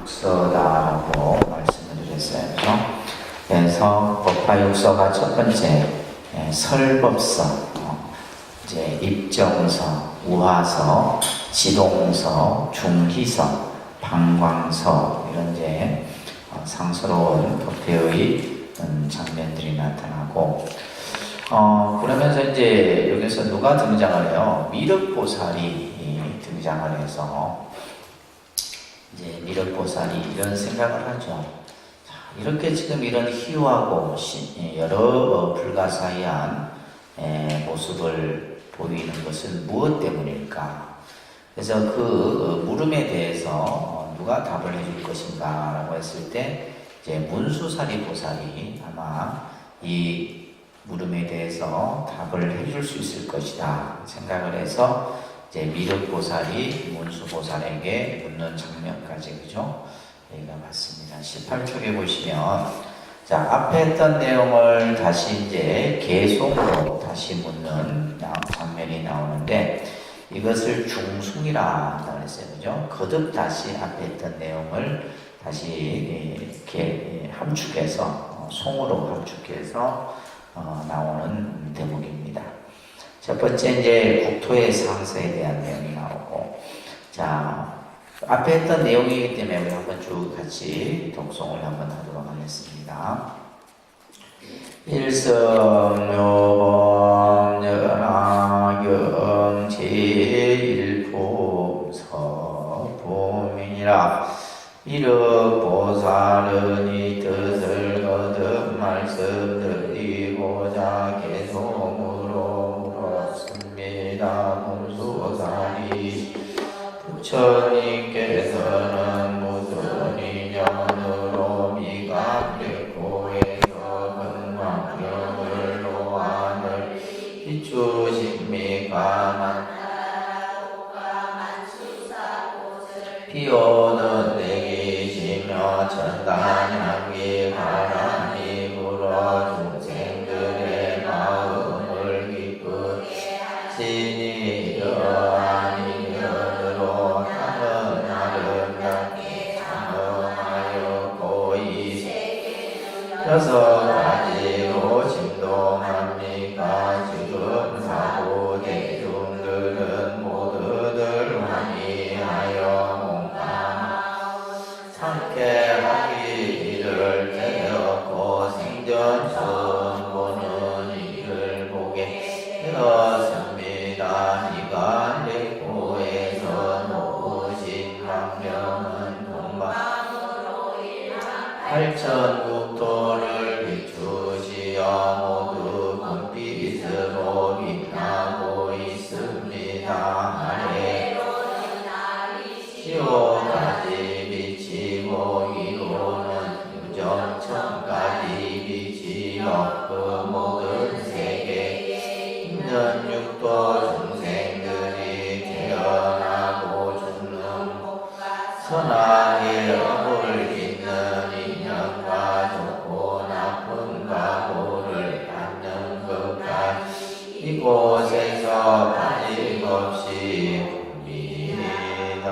육서다라고 말씀을 드렸어요. 그죠? 그래서 법화육서가 첫 번째 설법서, 이제 입정서, 우화서, 지동서, 중희서, 방광서 이런 이제 상스러운 법회의 장면들이 나타나고 그러면서 이제 여기서 누가 등장을 해요? 미륵보살이 등장을 해서 이제 미륵보살이 이런 생각을 하죠. 자, 이렇게 지금 이런 희유하고 여러 불가사의한 모습을 보이는 것은 무엇 때문일까? 그래서 그 물음에 대해서 누가 답을 해줄 것인가 라고 했을 때 이제 문수사리 보살이 아마 이 물음에 대해서 답을 해줄 수 있을 것이다 생각을 해서 이제 미륵보살이 문수보살에게 묻는 장면까지, 그죠? 여기가 맞습니다. 18쪽에 보시면, 자, 앞에 했던 내용을 다시 이제 개송으로 다시 묻는 장면이 나오는데, 이것을 중숭이라 한다고 했어요. 그죠? 거듭 다시 앞에 했던 내용을 다시 이렇게 함축해서, 송으로 함축해서 나오는 대목입니다. 첫 번째 이제 국토의 상세에 대한 내용이 나오고, 자, 앞에 했던 내용이기 때문에 우리 한번 쭉 같이 독송을 한번 하도록 하겠습니다. 일성묘범 연하경 제1품 서품이라 미륵보살은 이 뜻을 거듭 말씀드리고자 개송으로 물었습니다. 문수보살이 부처님께서는 무슨 인연으로 미감백고에서 금강경을 노안을 비추십니까? 비오는 내기시며 천단향기 바람이 불어 중생들의 마음을 기쁘게 하시니 이러한 인연으로 나는 아름답게 장엄하였고 이 세계 여섯 가지로 진동합니까? 지금 사고 대중들은 모두들 환희하여 상쾌하기를 되었고 생전 처음 보는 이를 보게 되었습니다. 이가 백고에서 놓으신 광명은 동방으로 8천국토를 비추시어 모두 금빛으로 빛나고 있습니다. 아래로는 달이 시오까지 비치고 위로는 유정천까지 비치어 그 모든 세계에 있는 육도 중생들이 태어나고 죽는 곳과 선악의 업을 빚는 인연과 좋고 나쁜 각오를 받는 것까지 이곳에서 빠짐없이 봅니다.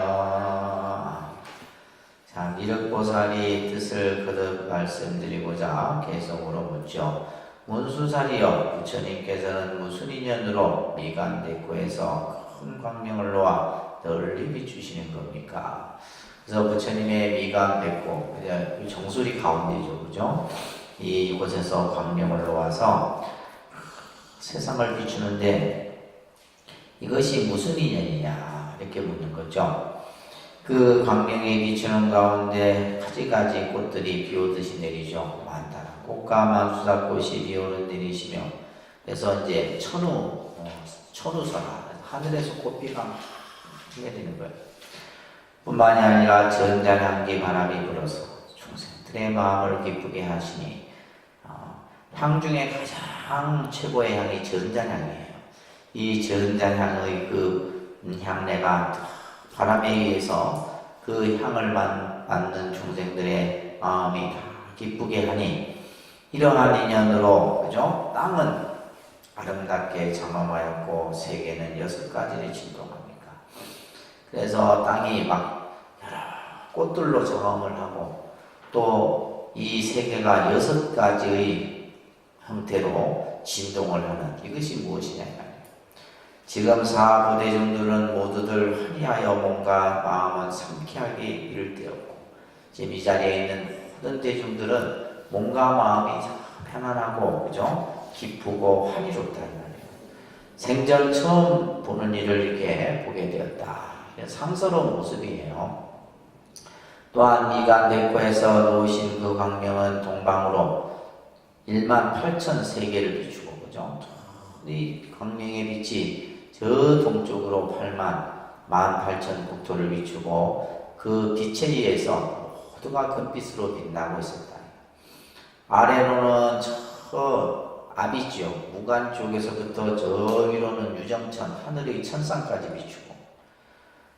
자, 미륵보살이 뜻을 거듭 말씀드리고자 개성으로 묻죠. 문수살이여, 부처님께서는 무슨 인연으로 미간대구에서 큰 광명을 놓아 널리 비추시는 겁니까? 그래서 부처님의 미간대구, 정수리 가운데죠, 그죠? 이곳에서 광명을 놓아서 세상을 비추는데 이것이 무슨 인연이냐 이렇게 묻는 거죠. 그 광명에 비추는 가운데 가지가지 꽃들이 비오듯이 내리죠. 많다. 꽃가만 수사꽃이 비오는 내리시며, 그래서 이제 천우설화, 하늘에서 꽃비가 내리는 거예요. 뿐만이 아니라 전자향기 바람이 불어서 중생들의 마음을 기쁘게 하시니, 향 중에 가장 최고의 향이 전자향이에요. 이 전자향의 그 향내가 바람에 의해서 그 향을 맡는 중생들의 마음이 다 기쁘게 하니, 이러한 인연으로, 그죠? 땅은 아름답게 장엄하였고 세계는 6가지를 진동합니다. 그래서 땅이 막 여러 꽃들로 장엄을 하고 또 이 세계가 6가지의 형태로 진동을 하는 이것이 무엇이냐 말이에요. 지금 사부대중들은 모두들 환희하여 몸과 마음은 상쾌하게 이를 때였고 지금 이 자리에 있는 모든 대중들은 몸과 마음이 편안하고 그죠? 기쁘고 환희롭다 이 말이에요. 생전 처음 보는 일을 이렇게 보게 되었다. 상스러운 모습이에요. 또한 미간백호에서 놓으신 그 광명은 동방으로 18,000세계를 비추고 그죠? 이 광명의 빛이 저 동쪽으로 88,000 국토를 비추고 그 빛에 의해서 모두가 금빛으로 빛나고 있었다. 아래로는 저 아비지역 무간 쪽에서부터 저기로는 유정천 하늘의 천상까지 비추고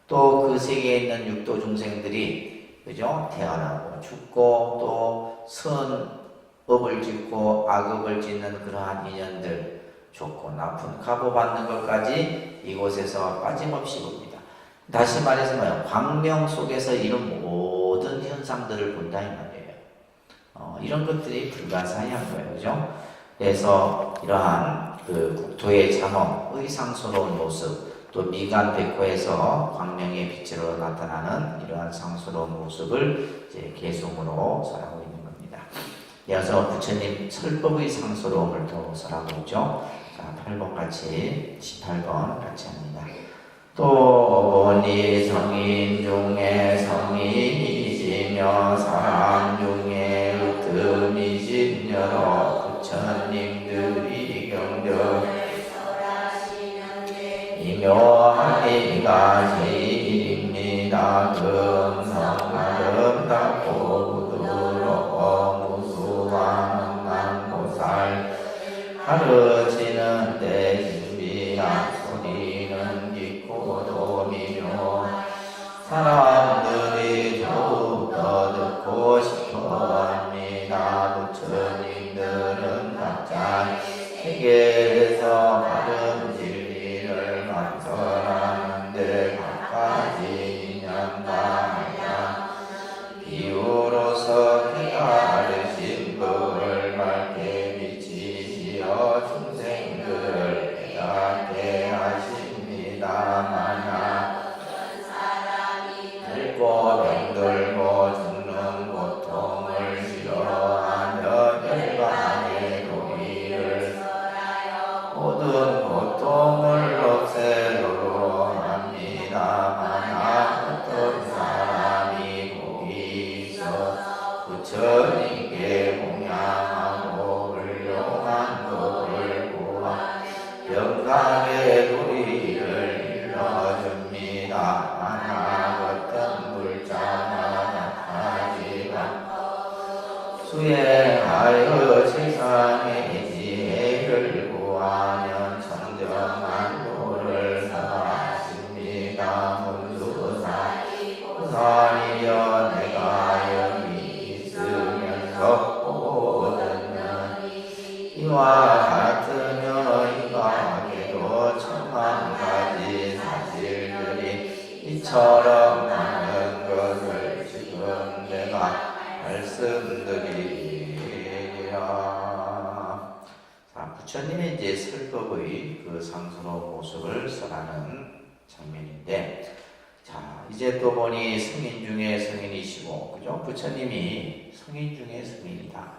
또 그 세계에 있는 육도 중생들이 그죠? 태어나고 죽고 또 선업을 짓고 악업을 짓는 그러한 인연들 좋고 나쁜 값어받는 것까지 이곳에서 빠짐없이 봅니다. 다시 말해서 뭐예요? 광명 속에서 이런 모든 현상들을 본다 이 말이에요. 이런 것들이 불가사의한 거예요. 그죠? 그래서 이러한 그 국토의 장엄, 의상스러운 모습 또 미간백호에서 광명의 빛으로 나타나는 이러한 상스러운 모습을 이제 개성으로 설하고 있는 겁니다. 이어서 부처님 설법의 상스러움을 또 설하고 있죠. 자, 8번 같이 18번 같이 합니다. 또 보니 성인 중에 성인이시며 사람 중에 으뜸이신 여러 부처님들이 경전 이묘하기가 제일입니다. 금성 아름답고 부드러워 무수한 만보살 가르치는 데 신비한 소리는 깊고도 미묘 사람들이 더욱더 듣고 싶어합니다. 부처님들은 각자 세계에서 바른 진리를 만설하는데 각가지 인연과 비유로서 깨달으신 법을 밝게 비치시어 중생들을 깨닫게 하십니다마나 늙고 병들고 죽는 고통을 싫어하며 열반의 도리를 모든 고통을 없애도록 합니다마나 어떤 사람이 복이 있어 부처님께 공양하고 훌륭한 법을 구하 영광의 도리를 일러줍니다. 만약 어떤 불자가 나타나지만 수행하여 세상의 지혜를 구하면 청정한 도를 하십니다. 문수사이여 내가 여기 있으면서 보고 듣는 이와 같으며 이와에도 천만 가지 사실들이 이처럼 많은 것을 지금 내가 말씀드리리라. 자, 부처님의 이제 설법의 그 상스러운 모습을 설하는 장면인데, 자, 이제 또 보니 성인 중에 성인이시고, 그죠? 부처님이 성인 중에 성인이다.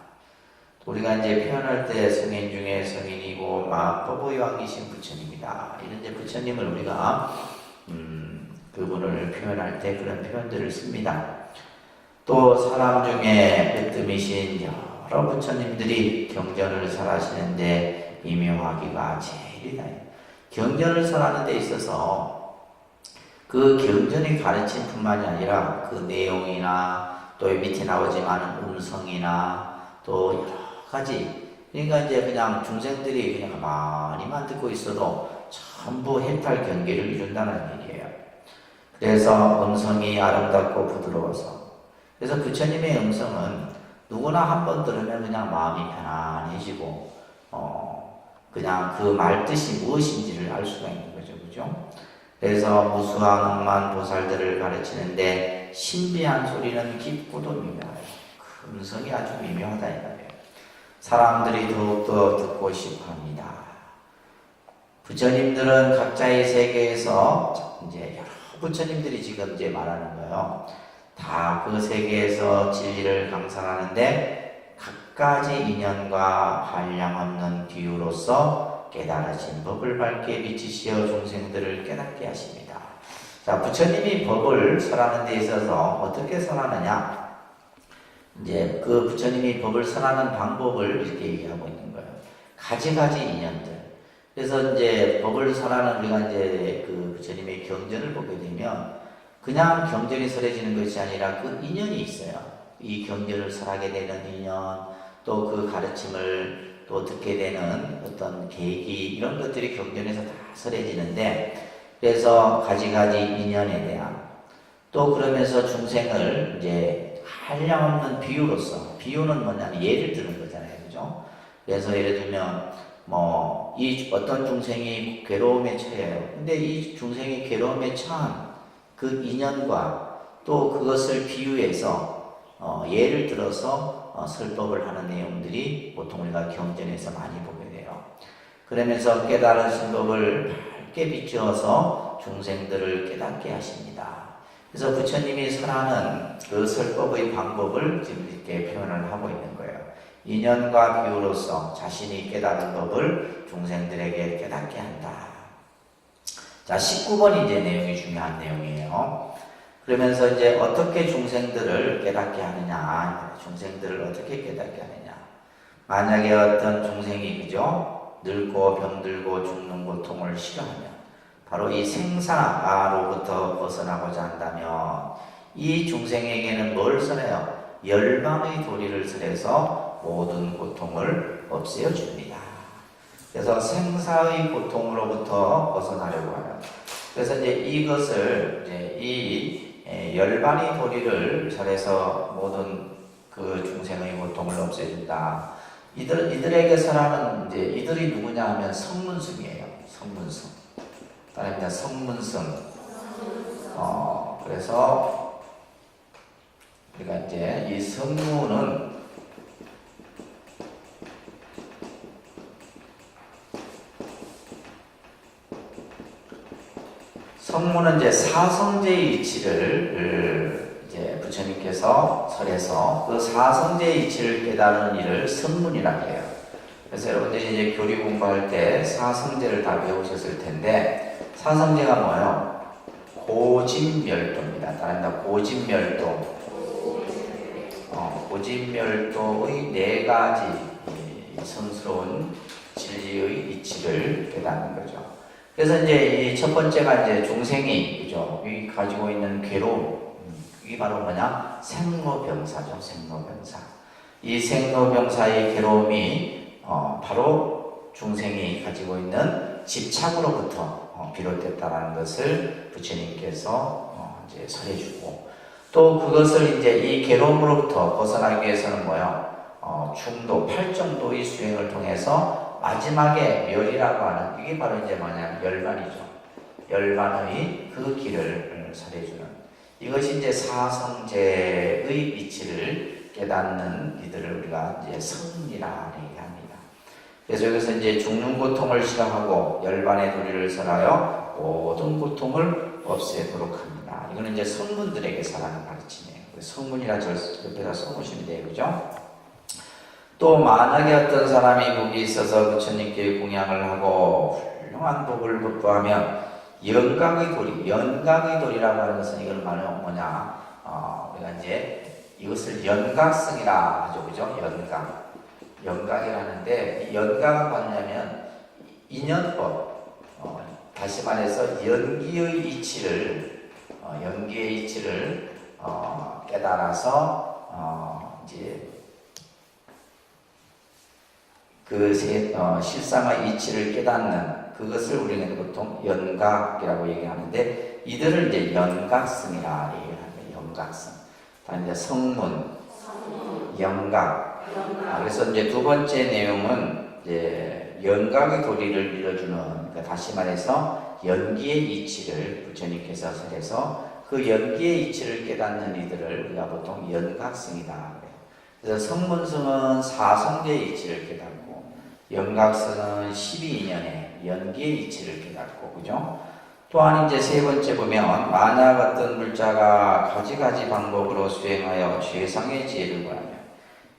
우리가 이제 표현할 때 성인 중에 성인이고, 마법의 왕이신 부처님이다. 이런 이제 부처님을 우리가, 그분을 표현할 때 그런 표현들을 씁니다. 또 사람 중에 으뜸이신 여러 부처님들이 경전을 설하시는데 미묘하기가 제일이다. 경전을 설하는 데 있어서 그 경전의 가르침뿐만이 아니라 그 내용이나 또 밑에 나오지만 음성이나 또 여러 가지, 그러니까 이제 그냥 중생들이 그냥 가만히만 듣고 있어도 전부 해탈 경계를 이룬다는 얘기예요. 그래서 음성이 아름답고 부드러워서, 그래서 부처님의 음성은 누구나 한 번 들으면 그냥 마음이 편안해지고 그냥 그 말 뜻이 무엇인지를 알 수가 있는 거죠. 그죠? 그래서 무수한 억만 보살들을 가르치는데 이제 신비한 소리는 깊고도 미묘해요. 그 음성이 아주 미묘하다 이 말이에요. 사람들이 더욱더 듣고 싶어합니다. 부처님들은 각자의 세계에서 이제 여러 부처님들이 지금 이제 말하는 거예요. 다 그 세계에서 진리를 감상하는데 각가지 인연과 한량없는 비유로서 깨달으신 법을 밝게 비치시어 중생들을 깨닫게 하십니다. 자, 부처님이 법을 설하는 데 있어서 어떻게 설하느냐? 이제 그 부처님이 법을 설하는 방법을 이렇게 얘기하고 있는 거예요. 가지가지 인연들. 그래서 이제 법을 설하는 우리가 이제 그 부처님의 경전을 보게 되면 그냥 경전이 설해지는 것이 아니라 그 인연이 있어요. 이 경전을 설하게 되는 인연, 또 그 가르침을 또 듣게 되는 어떤 계기, 이런 것들이 경전에서 다 설해지는데, 그래서 가지가지 인연에 대한, 또 그러면서 중생을 이제 한량없는 비유로서, 비유는 뭐냐면 예를 드는 거잖아요. 그죠? 그래서 예를 들면 이 어떤 중생이 괴로움에 처해요. 근데 이 중생이 괴로움에 처한 그 인연과 또 그것을 비유해서 예를 들어서 설법을 하는 내용들이 보통 우리가 경전에서 많이 보게 돼요. 그러면서 깨달으신 법을 밝게 비추어서 중생들을 깨닫게 하십니다. 그래서 부처님이 설하는 그 설법의 방법을 지금 이렇게 표현을 하고 있는 거예요. 인연과 비유로서 자신이 깨달은 법을 중생들에게 깨닫게 한다. 자, 19번 이제 내용이 중요한 내용이에요. 그러면서 이제 어떻게 중생들을 깨닫게 하느냐, 중생들을 어떻게 깨닫게 하느냐. 만약에 어떤 중생이 그죠? 늙고 병들고 죽는 고통을 싫어하면 바로 이 생사로부터 벗어나고자 한다면 이 중생에게는 뭘 설해요? 열반의 도리를 설해서 모든 고통을 없애어 줍니다. 그래서 생사의 고통으로부터 벗어나려고 하는. 그래서 이제 이것을 이제 이 열반의 도리를 설해서 모든 그 중생의 고통을 없애준다. 이들에게 설하는 이제 이들이 누구냐 하면 성문승이에요. 성문승. 따릅니다. 성문승. 그래서 우리가 이제 이 성문은 이제 사성제의 이치를 이제 부처님께서 설해서 그 사성제의 이치를 깨달은 일을 성문이라고 해요. 그래서 여러분들이 이제 교리 공부할 때 사성제를 다 배우셨을 텐데, 사성제가 뭐예요? 고진멸도입니다. 따라합니다. 고진멸도. 고진멸도의 네 가지 성스러운 진리의 이치를 깨닫는 거죠. 그래서 이제 이 첫 번째가 이제 중생이 그죠? 이 가지고 있는 괴로움, 이게 바로 뭐냐? 생로병사죠. 생로병사. 이 생로병사의 괴로움이 바로 중생이 가지고 있는 집착으로부터 비롯됐다라는 것을 부처님께서 이제 설해주고, 또 그것을 이제 이 괴로움으로부터 벗어나기 위해서는 뭐요? 중도, 8정도의 수행을 통해서 마지막에 멸이라고 하는, 이게 바로 이제 뭐냐면 열반이죠. 열반의 그 길을 설해주는, 이것이 이제 사성제의 이치를 깨닫는 이들을 우리가 이제 성문이라 얘기합니다. 그래서 여기서 이제 죽는 고통을 싫어하고 열반의 도리를 설하여 모든 고통을 없애도록 합니다. 이거는 이제 성문들에게 설하는 가르침이에요. 성문이라 옆에다 써놓으시면 돼요. 그죠? 또 만약에 어떤 사람이 복이 있어서 부처님께 공양을 하고 훌륭한 복을 극보하면 영각의 도리, 영각의 도리라고 하는 것은 이걸 말하면 뭐냐? 우리가 이제 이것을 연각성이라 하죠. 그죠? 연각. 연각이라는데, 이 연각은 뭐냐면 인연법, 다시 말해서 연기의 이치를 깨달아서 이제 그 실상의 이치를 깨닫는 그것을 우리는 보통 연각이라고 얘기하는데, 이들을 이제 연각성이라 얘기합니다. 연각성. 다음 이제 성문, 연각. 그래서 이제 두 번째 내용은 이제 연각의 도리를 이뤄주는, 그러니까 다시 말해서 연기의 이치를 부처님께서 설해서 그 연기의 이치를 깨닫는 이들을 우리가 보통 연각성이다 그래요. 그래서 성문성은 사성제의 이치를 깨닫고 연각성은 12인연의 연기의 이치를 깨닫고 그죠? 또한 이제 세 번째 보면 만약 어떤 물자가 가지가지 방법으로 수행하여 최상의 지혜를 구하며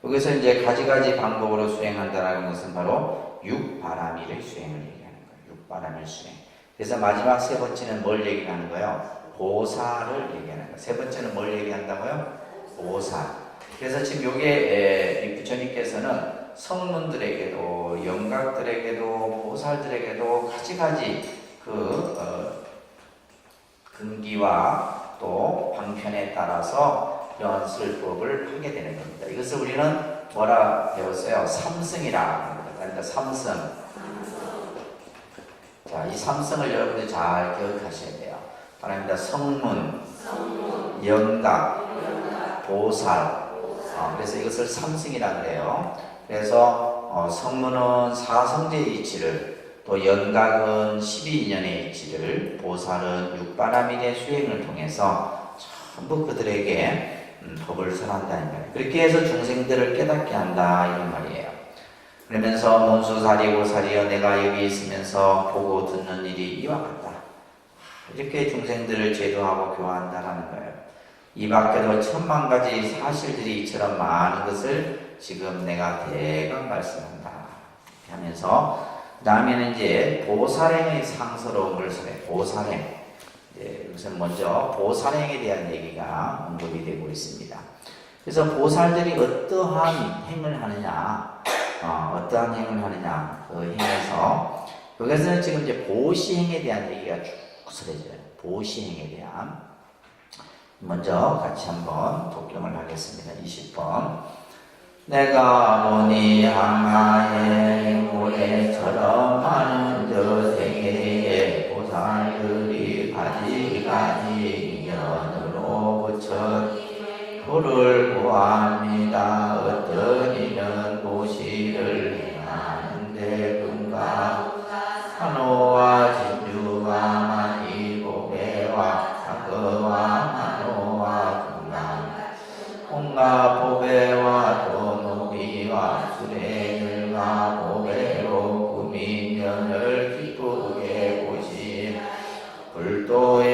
여기서 이제 가지가지 방법으로 수행한다는 것은 바로 육바라밀의 수행을 얘기하는 거예요. 육바라밀 수행. 그래서 마지막 세 번째는 뭘 얘기하는 거예요? 보살을 얘기하는 거예요. 세 번째는 뭘 얘기한다고요? 보살. 그래서 지금 요게 부처님께서는 성문들에게도 영각들에게도 보살들에게도 가지가지 근기와 또 방편에 따라서 이런 설법을 하게 되는 겁니다. 이것을 우리는 뭐라 배웠어요? 삼성이라 합니다. 그러니까 삼성. 자, 이 삼성을 여러분들 잘 기억하셔야 돼요. 바랍니다. 성문, 영각, 보살. 그래서 이것을 삼성이라 그래요. 그래서 성문은 사성제의 이치를, 또 연각은 12인연의 이치를, 보살은 육바라밀의 수행을 통해서 전부 그들에게 법을 설한다는 거예요. 그렇게 해서 중생들을 깨닫게 한다 이런 말이에요. 그러면서 문수사리고사리여 내가 여기 있으면서 보고 듣는 일이 이와 같다. 이렇게 중생들을 제도하고 교화한다는 거예요. 이 밖에도 천만 가지 사실들이 이처럼 많은 것을 지금 내가 대강 말씀한다 하면서 그 다음에는 이제 보살행의 상서로움을 설해. 보살행. 여기서 먼저 보살행에 대한 얘기가 언급이 되고 있습니다. 그래서 보살들이 어떠한 행을 하느냐, 어떠한 행을 하느냐, 그 행에서 여기서는 지금 이제 보시행에 대한 얘기가 쭉 설해져요. 보시행에 대한. 먼저 같이 한번 독경을 하겠습니다. 20번. 내가 보니 항아의 모래처럼 많은 저 세계에 보살들이 가지가지 인연으로 붙여 도를 구합니다. 어떤 이는 보시를 행하는데 금가 산호와 진주와 마니보배와 사거와 만호와 금강 홍가 보배와 도노비와 수레들과 보배로 구민년을 기쁘게 보시 불도에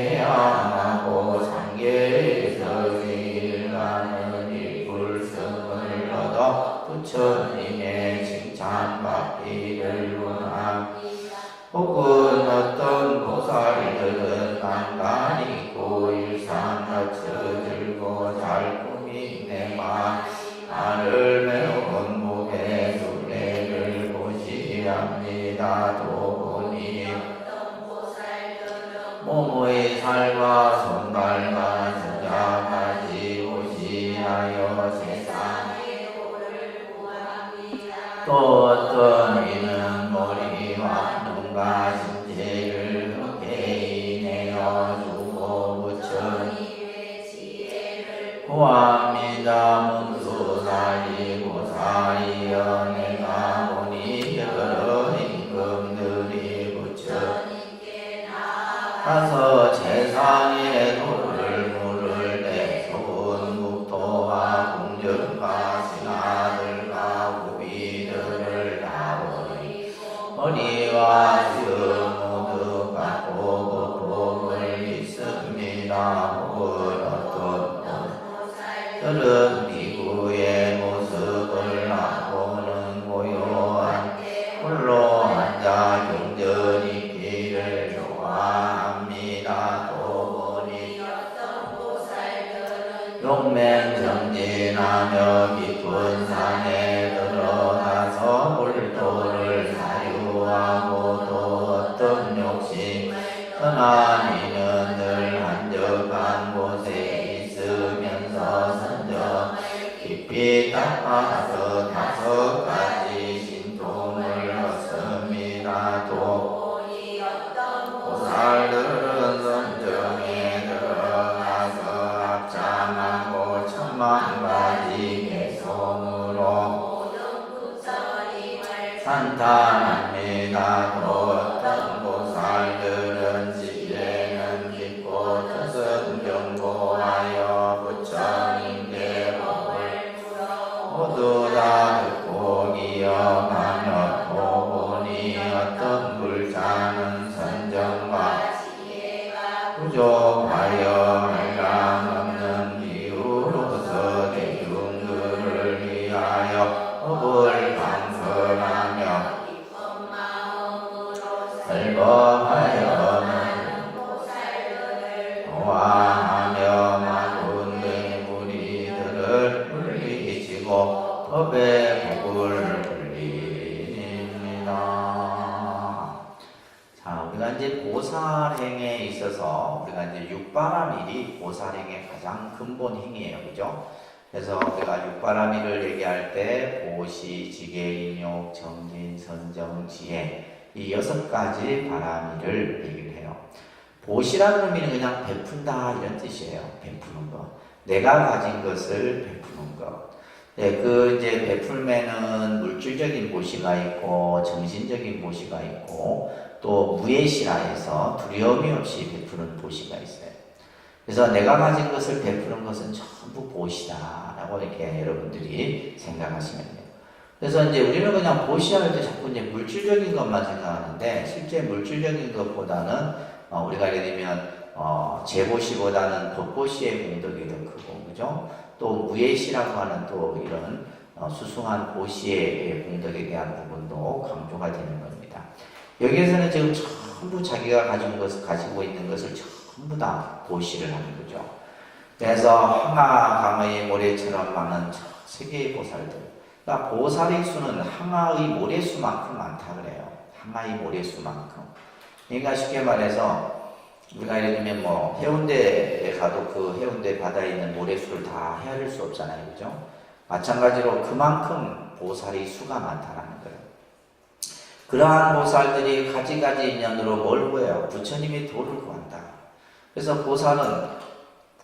해양하고 상계에서 일하는 일불성을 얻어 부처님의 칭찬받기를 원합니다. 혹은 어떤 보살들은 난간이 있고 일상같이 들고 잘 꾸미네 말을 메운 목에 두뇌를 보시합니다. 또 보니 몸의 살과 손발과 수자까지 보시하여 세상의 도를 구합니다. 또 어떤 이는 머리와 눈과 신체를 흑해이 내어주고 부처님의 지혜를 구합니다. 문수사리 고사리여 내가 보니 여러 임금들이 부처님께 나아가서 세상의 도를 물을 때 좋은 국토와 궁전과 신하들과 우비들을 나오니 머리와 모두 갖고 복을 있습니다. 혹은 어떤 보살들은 비구의 모습을 하고는 고요한 홀로 앉아 경전히 길을 좋아합니다. 또 보니 어떤 보살들은 용맹정진하며 깊은 산에 들어가서 불도를 사유하고 또 어떤 욕심을 떠난 이는 늘 한적한 곳에 있으면서 선정을 깊이 닦아서 5가지 신통을 얻습니다. 또 보니 어떤 보살들은 선정에 들어가서 합장하고 10,000가지 개성으로 산탄합니다. 또 어떤 보살들은 지혜는 깊고 뜻은 법에 복을 불립니다. 자, 우리가 이제 보살행에 있어서 우리가 이제 육바라밀이 보살행의 가장 근본 행위예요, 그죠? 그래서 우리가 육바라밀을 얘기할 때 보시, 지계, 인욕, 정진, 선정, 지혜 이 6가지 바라밀을 얘기를 해요. 보시라는 의미는 그냥 베푼다 이런 뜻이에요. 베푸는 거. 내가 가진 것을 베푸는 거. 네, 그 이제 베풀면은 물질적인 보시가 있고 정신적인 보시가 있고 또 무예시라 해서 두려움이 없이 베푸는 보시가 있어요. 그래서 내가 가진 것을 베푸는 것은 전부 보시다라고 이렇게 여러분들이 생각하시면 돼요. 그래서 이제 우리는 그냥 보시할 때 자꾸 이제 물질적인 것만 생각하는데 실제 물질적인 것보다는 우리가 예를 들면 재보시보다는 법보시의 공덕이 더 크고, 그죠? 또 무예시라고 하는 또 이런 수승한 보시의 공덕에 대한 부분도 강조가 되는 겁니다. 여기에서는 지금 전부 자기가 가지고 있는 것을 전부 다 보시를 하는 거죠. 그래서 항아강의 모래처럼 많은 세계의 보살들. 그러니까 보살의 수는 항아의 모래수만큼 많다 그래요. 항아의 모래수만큼. 그러니까 쉽게 말해서 우리가 예를 들면 뭐 해운대에 가도 그 해운대 바다에 있는 모래수를 다 헤아릴 수 없잖아요, 그죠? 마찬가지로 그만큼 보살의 수가 많다라는 거예요. 그러한 보살들이 가지가지 인연으로 뭘 구해요? 부처님의 도를 구한다. 그래서 보살은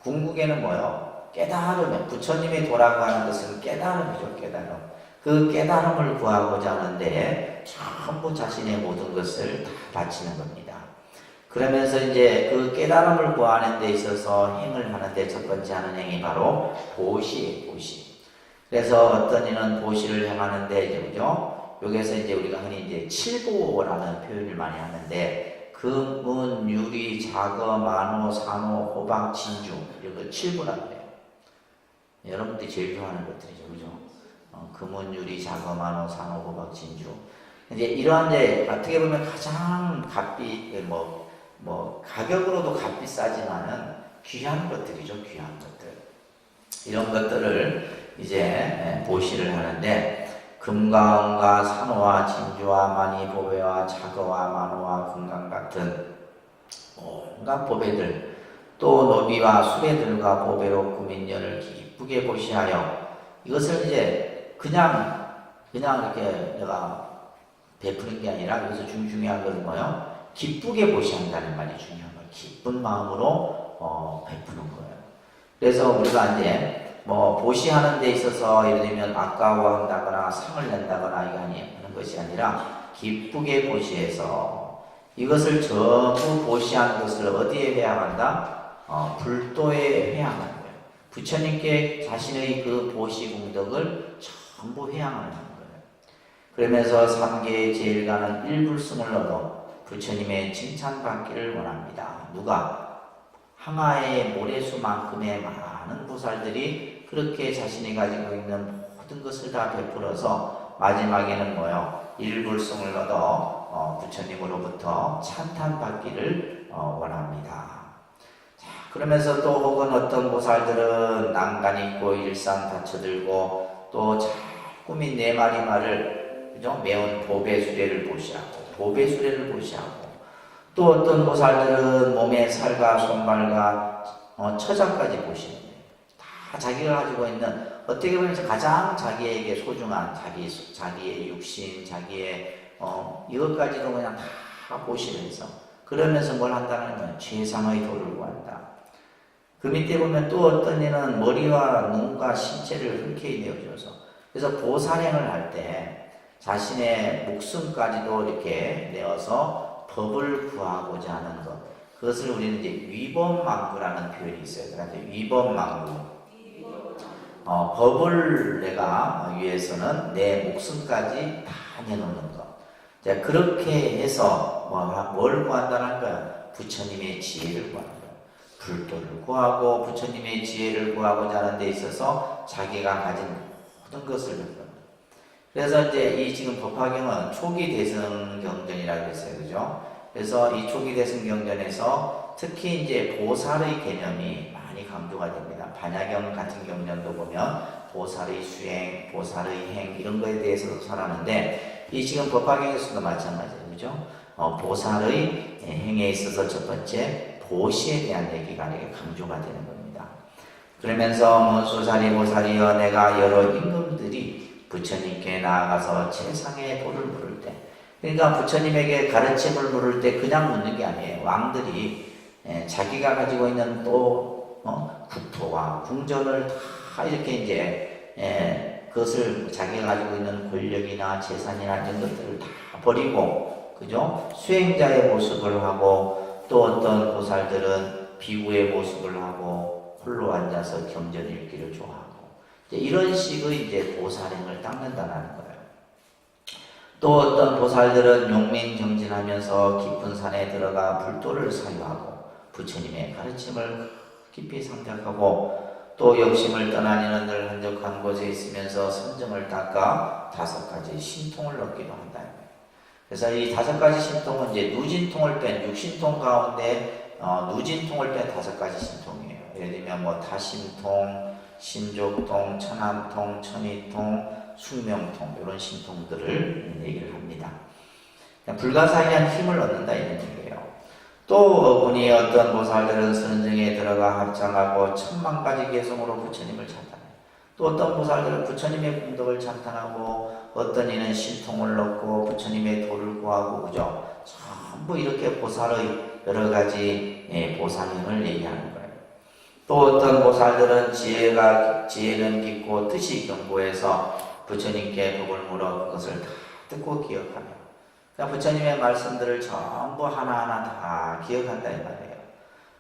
궁극에는 뭐예요? 깨달음이에요. 부처님의 도라고 하는 것은 깨달음이죠, 깨달음. 그 깨달음을 구하고자 하는데 전부 자신의 모든 것을 다 바치는 겁니다. 그러면서 이제 그 깨달음을 구하는 데 있어서 행을 하는데 첫 번째 하는 행이 바로 보시예요, 보시. 그래서 어떤 이는 보시를 행하는데 이제 그죠? 여기서 이제 우리가 흔히 이제 칠보라는 표현을 많이 하는데 금은, 유리, 자거, 만호, 산호, 호박, 진주 이런 거 칠보라고 해요. 여러분들이 제일 좋아하는 것들이죠, 그죠? 금은, 유리, 자거, 만호, 산호, 호박, 진주. 이제 이러한 이제 어떻게 보면 가장 가격으로도 값비싸지만은 귀한 것들이죠, 귀한 것들. 이런 것들을 이제 보시를 하는데 금과 은과 산호와 진주와 마니, 보배와 자거와 만호와 금강 같은 온갖 보배들 또 노비와 수레들과 보배로 꾸민 연을 기쁘게 보시하여 이것을 이제 그냥 이렇게 내가 베푸는 게 아니라 여기서 중요한 것은 뭐예요? 기쁘게 보시한다는 말이 중요한 거예요. 기쁜 마음으로 베푸는 거예요. 그래서 우리가 이제 보시하는 데 있어서 예를 들면 아까워한다거나 상을 낸다거나 이거 하는 것이 아니라 기쁘게 보시해서 이것을 전부 보시하는 것을 어디에 회양한다? 불도에 회양하는 거예요. 부처님께 자신의 그 보시 공덕을 전부 회양하는 거예요. 그러면서 삼계의 제일 가는 일불승을 얻어 부처님의 칭찬받기를 원합니다. 누가? 항아의 모래수만큼의 많은 보살들이 그렇게 자신이 가지고 있는 모든 것을 다 베풀어서 마지막에는 뭐요? 일불승을 얻어 부처님으로부터 찬탄받기를 원합니다. 자, 그러면서 또 혹은 어떤 보살들은 난간 있고 일상 받쳐들고 또 잘 꾸민 네 마리 말을 그죠? 매운 보배수레를 보시하고 보배수레를 보시하고 또 어떤 보살들은 몸에 살과 손발과 처자까지 보시는 거예요. 다 자기가 가지고 있는 어떻게 보면 가장 자기에게 소중한 자기의 육신, 자기의 이것까지도 그냥 다 보시면서 그러면서 뭘 한다는 거예요? 최상의 도를 구한다. 그 밑에 보면 또 어떤 이는 머리와 눈과 신체를 흔쾌히 내어줘서 그래서 보살행을 할 때 자신의 목숨까지도 이렇게 내어서 법을 구하고자 하는 것. 그것을 우리는 이제 위법망구라는 표현이 있어요. 그런데 위법망구. 법을 내가 위해서는 내 목숨까지 다 내놓는 것. 자, 그렇게 해서 뭘 구한다는 거야? 부처님의 지혜를 구하는 거야. 불도를 구하고 부처님의 지혜를 구하고자 하는 데 있어서 자기가 가진 모든 것을 베푸는 그래서 이제 이 지금 법화경은 초기 대승경전이라고 했어요. 그죠? 그래서 이 초기 대승경전에서 특히 이제 보살의 개념이 많이 강조가 됩니다. 반야경 같은 경전도 보면 보살의 수행, 보살의 행 이런 거에 대해서도 설하는데 이 지금 법화경에서도 마찬가지예요. 그죠? 보살의 행에 있어서 첫 번째 보시에 대한 얘기가 이렇게 강조가 되는 겁니다. 그러면서 수사리 보살이여 내가 여러 임금들이 부처님께 나아가서 최상의 도를 물을 때, 그러니까 부처님에게 가르침을 물을 때 그냥 묻는 게 아니에요. 왕들이 자기가 가지고 있는 또 국토와 궁전을 다 이렇게 이제 그것을 자기가 가지고 있는 권력이나 재산이나 이런 것들을 다 버리고, 그죠? 수행자의 모습을 하고, 또 어떤 보살들은 비구의 모습을 하고 홀로 앉아서 경전 읽기를 좋아하고, 이런 식의 이제 보살행을 닦는다는 거예요. 또 어떤 보살들은 용맹정진하면서 깊은 산에 들어가 불도를 사유하고 부처님의 가르침을 깊이 상작하고, 또 욕심을 떠나니는 늘 한적한 곳에 있으면서 선정을 닦아 5가지 신통을 얻기도 한다. 그래서 이 5가지 신통은 이제 누진통을 뺀 육신통 가운데 누진통을 뺀 5가지 신통이에요. 예를 들면 뭐 다심통, 신족통, 천암통, 천이통, 숙명통 이런 신통들을 얘기를 합니다. 불가사의한 힘을 얻는다 이런 얘기예요. 또 어분이 어떤 보살들은 선정에 들어가 합장하고 10,000,000가지 개성으로 부처님을 찬탄해요. 또 어떤 보살들은 부처님의功德을 찬탄하고, 어떤 이는 신통을 얻고 부처님의 도를 구하고, 그죠? 전부 이렇게 보살의 여러 가지 보살행을 얘기하는 거예요. 또 어떤 보살들은 지혜는 깊고 뜻이 견고해서 부처님께 법을 물어 그것을 다 듣고 기억하며, 그러니까 부처님의 말씀들을 전부 하나하나 다 기억한다 이 말이에요.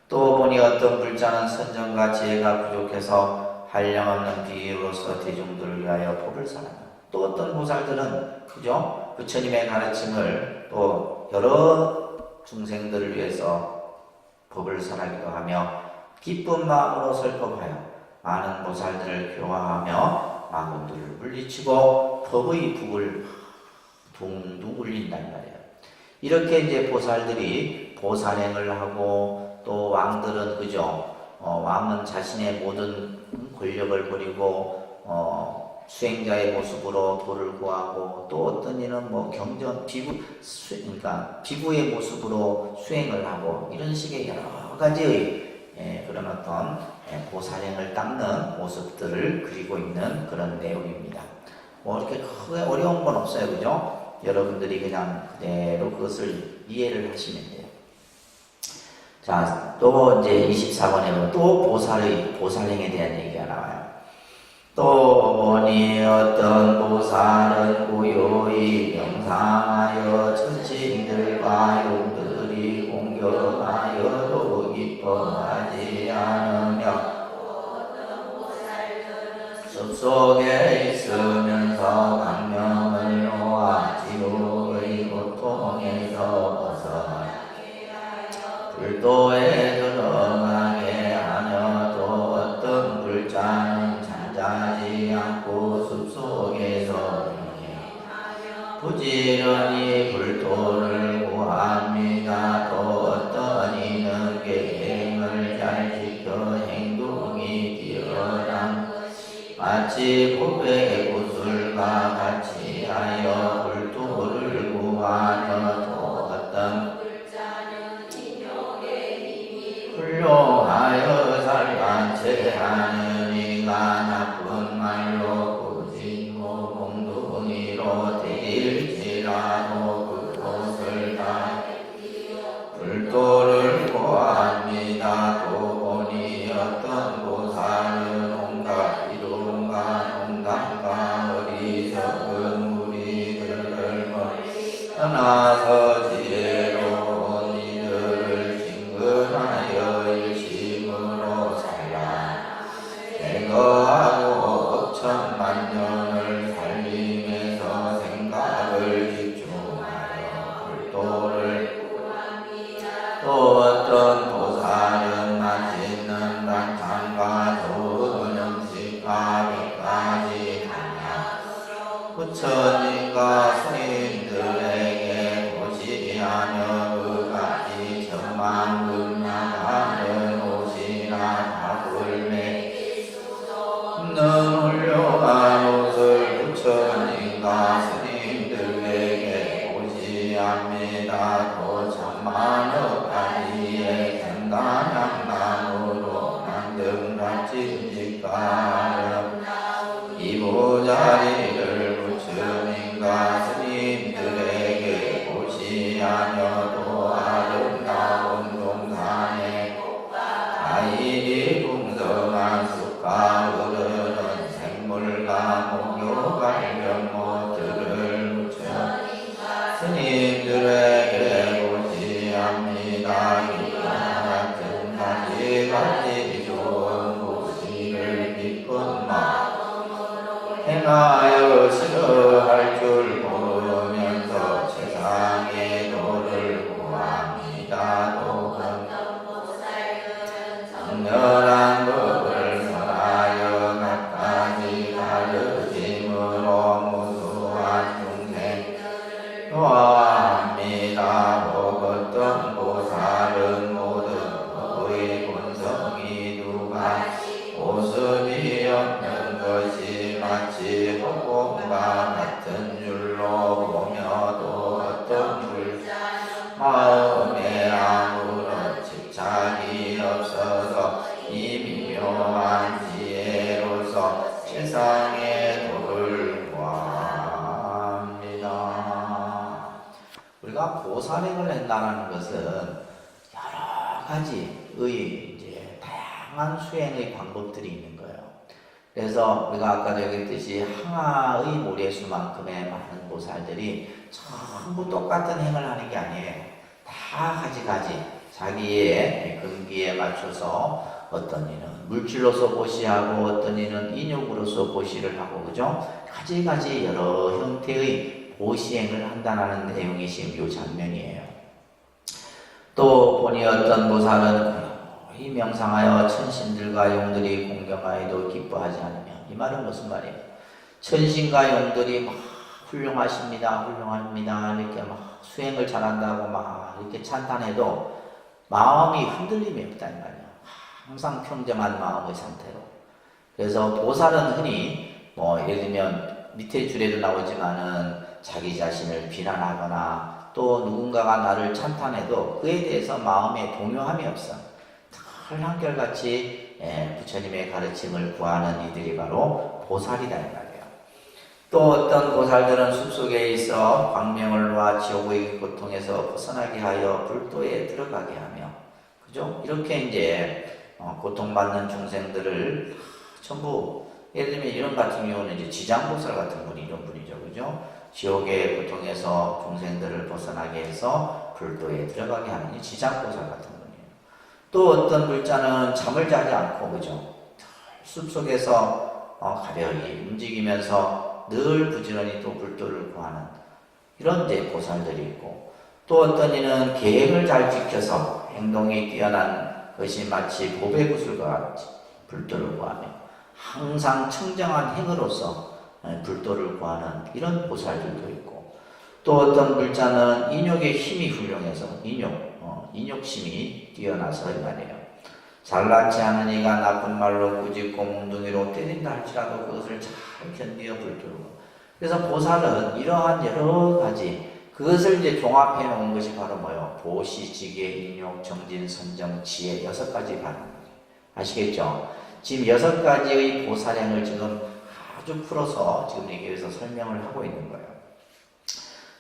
또 보니 어떤 불자는 선정과 지혜가 부족해서 한량없는 비유로서 대중들을 위하여 법을 설하며, 또 어떤 보살들은 그죠? 부처님의 가르침을 또 여러 중생들을 위해서 법을 설하기도 하며 기쁜 마음으로 설법하여 많은 보살들을 교화하며 마군들을 물리치고 법의 북을 둥둥 울린단 말이에요. 이렇게 이제 보살들이 보살행을 하고, 또 왕들은 그죠? 왕은 자신의 모든 권력을 버리고 수행자의 모습으로 도를 구하고, 또 어떤 이는 뭐 경전 그러니까 비구의 모습으로 수행을 하고, 이런 식의 여러 가지의 그런 어떤 보살행을 닦는 모습들을 그리고 있는 그런 내용입니다. 뭐 이렇게 크게 어려운 건 없어요, 그죠? 여러분들이 그냥 그대로 그것을 이해를 하시면 돼요. 자, 또 이제 24번에 보면 또 보살행에 대한 얘기가 나와요. 또 보니 어떤 보살은 고요히 명상하여 천칭들과 용들이 공경하여도 기뻐하지 않으며, 숲속에 있으면서 강명을 놓아 지옥의 고통에서 벗어나 불도에 들어가게 하며, 또 어떤 불자는 잠자지 않고 숲속에서 부지런히 불도를 구합니다. 또 어떤 이는 계행을 잘 지켜 행동이 뛰어난 마치 보배의 구슬과 같이 하여 불도를 구하며, 또 어떤 훌륭하여 살만치 하는 이가 나쁜 말로 꾸짖고 몽둥이로 때릴지라도 그것을 다 불도를 구합니다. 또 보니 어떤 보살은 온갖 이론과 농담과 어리석은 무리들을 떠나서 지혜로운 이들을 징근하여 일심으로 살라 제거하고 5,000,000년을 살림에서 생각을 집중하여 불도를 구합니다. 또 어떤 보살은 맛있는 반찬과 좋은 음식과 100가지 다냐 부처님과 스님들에게 고시하며 그가지 천만금 나가는 옷이나 밥을 먹는 훌륭 두 자리를 부처님과 스님들에게 보시하며도 아름다운 동산에 아이리 풍성한 숲과 흐르는 샘물과 목욕 관련 모들을 부처 스님들에게 보시합니다. 이와 같은 가지가지 좋은 부시를 기쁜 마음으로 행하여 싫어할 줄 모르면서 세상의 도를 구합니다. 또한 정렬한 법을 설하여 갖가지 가르침으로 무수한 중생들을 도와합니다. 어떤 보살은 모든 법의 본성이 누가 모습이 없는 것이 마치 허공과 같은 줄로 보며 또 어떤 불자는 마음에 아무런 집착이 없어서 이 미묘한 지혜로서 세상의 도를 구합니다. 우리가 보살행을 한다는 것은 여러 가지의 이제 다양한 수행의 방법들이 있는 거예요. 그래서 우리가 아까도 얘기했듯이 항아의 모래수만큼의 많은 보살들이 전부 똑같은 행을 하는 게 아니에요. 다 가지 자기의 근기에 맞춰서 어떤 이는 물질로서 보시하고 어떤 이는 인욕으로서 보시를 하고 그죠? 가지 여러 형태의 보시행을 한다는 내용이 지금 이 장면이에요. 또 보니 어떤 보살은 이 명상하여 천신들과 용들이 공경하여도 기뻐하지 않으며, 이 말은 무슨 말이에요? 천신과 용들이 막 훌륭합니다 이렇게 막 수행을 잘한다고 막 이렇게 찬탄해도 마음이 흔들림이 없다는 말이에요. 항상 평정한 마음의 상태로. 그래서 보살은 흔히 예를 들면 밑에 줄에도 나오지만은 자기 자신을 비난하거나 또 누군가가 나를 찬탄해도 그에 대해서 마음에 동요함이 없어. 늘 한결같이 부처님의 가르침을 구하는 이들이 바로 보살이다 이 말이에요. 또 어떤 보살들은 숲속에 있어 광명을 놓아 지옥의 고통에서 벗어나게 하여 불도에 들어가게 하며, 그죠? 이렇게 이제 고통받는 중생들을 전부, 예를 들면 이런 같은 경우는 이제 지장보살 같은 분이 이런 분이죠, 그죠? 지옥의 고통에서 중생들을 벗어나게 해서 불도에 들어가게 하는 이 지장보살 같은 분이에요. 또 어떤 불자는 잠을 자지 않고, 그죠? 숲속에서 가벼이 움직이면서 늘 부지런히 또 불도를 구하는 이런 이제 보살들이 있고, 또 어떤 이는 계획을 잘 지켜서 행동이 뛰어난 것이 마치 보배구슬과 같이 불도를 구하며 항상 청정한 행으로서 불도를 구하는 이런 보살들도 있고, 또 어떤 불자는 인욕의 힘이 훌륭해서 인욕심이 뛰어나서 이 말이에요. 잘나지 않은 이가 나쁜 말로 꾸짖고 몽둥이로 때린다 할지라도 그것을 잘 견디어 불도로. 그래서 보살은 이러한 여러 가지 그것을 이제 종합해 놓은 것이 바로 뭐예요? 보시, 지계, 인욕, 정진, 선정, 지혜 6가지 바른 거예요. 아시겠죠? 지금 6가지의 보살행을 지금 아주 풀어서 지금 여기에서 설명을 하고 있는 거예요.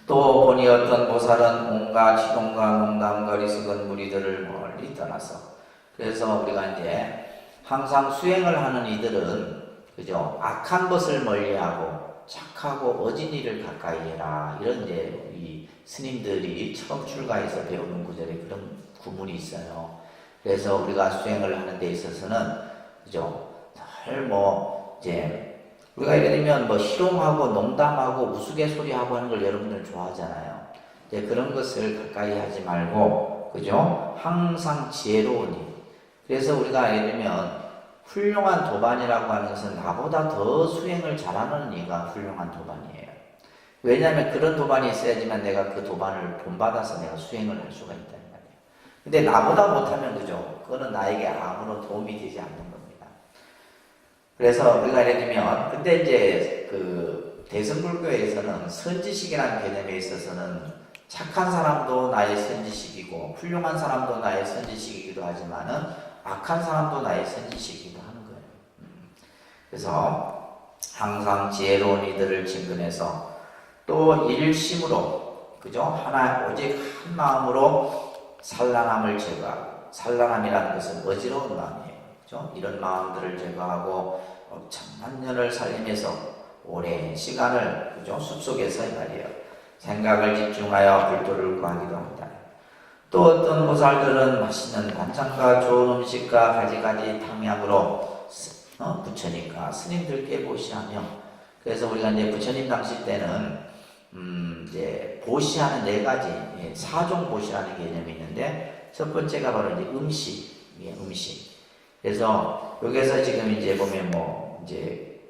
또 보니 어떤 보살은 온갖 시동과 농담거리 썩은 무리들을 멀리 떠나서, 그래서 우리가 이제 항상 수행을 하는 이들은 그죠? 악한 것을 멀리하고 착하고 어진 일을 가까이 해라. 이런 이제 우리 스님들이 처음 출가해서 배우는 구절에 그런 구문이 있어요. 그래서 우리가 수행을 하는 데 있어서는 그죠? 늘 이제 우리가 예를 들면 희롱하고 농담하고 우스갯소리하고 하는 걸 여러분들 좋아하잖아요. 이제 그런 것을 가까이 하지 말고 그죠? 항상 지혜로운 일. 그래서 우리가 예를 들면 훌륭한 도반이라고 하는 것은 나보다 더 수행을 잘하는 이가 훌륭한 도반이에요. 왜냐하면 그런 도반이 있어야지만 내가 그 도반을 본받아서 내가 수행을 할 수가 있다는 말이에요. 근데 나보다 못하면 그죠? 그거는 나에게 아무런 도움이 되지 않는 겁니다. 그래서 우리가 예를 들면 근데 이제 그 대승불교에서는 선지식이라는 개념에 있어서는 착한 사람도 나의 선지식이고 훌륭한 사람도 나의 선지식이기도 하지만은 악한 사람도 나의 선지식이기도 하는 거예요. 그래서 항상 지혜로운 이들을 친근해서 또 일심으로 그죠? 하나 오직 한 마음으로 산란함을 제거하고, 산란함이라는 것은 어지러운 마음이에요. 그죠? 이런 마음들을 제거하고 천만 년을 살리면서 오랜 시간을 그죠? 숲속에서 말이에요. 생각을 집중하여 불도를 구하기도 한다. 또 어떤 보살들은 맛있는 반찬과 좋은 음식과 가지가지 탕약으로 부처님과 스님들께 보시하며, 그래서 우리가 이제 부처님 당시 때는 이제 보시하는 4가지 사종 보시라는 개념이 있는데, 첫 번째가 바로 이제 음식. 그래서 여기서 지금 이제 보면 뭐 이제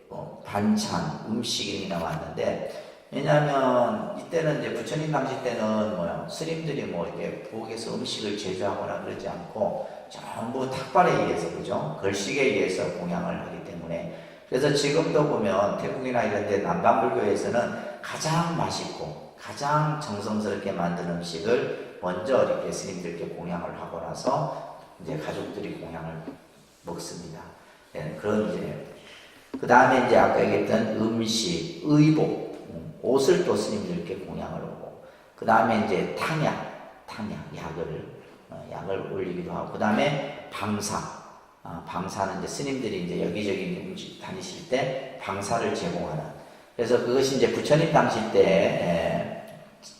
반찬, 음식이 나왔는데, 왜냐하면 이때는 이제 부처님 당시 때는 뭐야, 스님들이 뭐 이렇게 부엌에서 음식을 제조하거나 그러지 않고 전부 탁발에 의해서 그죠, 걸식에 의해서 공양을 하기 때문에, 그래서 지금도 보면 태국이나 이런데 남방불교에서는 가장 맛있고 가장 정성스럽게 만든 음식을 먼저 이렇게 스님들께 공양을 하고 나서 이제 가족들이 공양을 먹습니다. 네, 그런 이제 그 다음에 이제 아까 얘기했던 음식, 의복, 옷을 또 스님들께 공양을 하고, 그 다음에 이제 약을 올리기도 하고, 그 다음에 방사는 이제 스님들이 이제 여기저기 다니실 때 방사를 제공하는, 그래서 그것이 이제 부처님 당시 때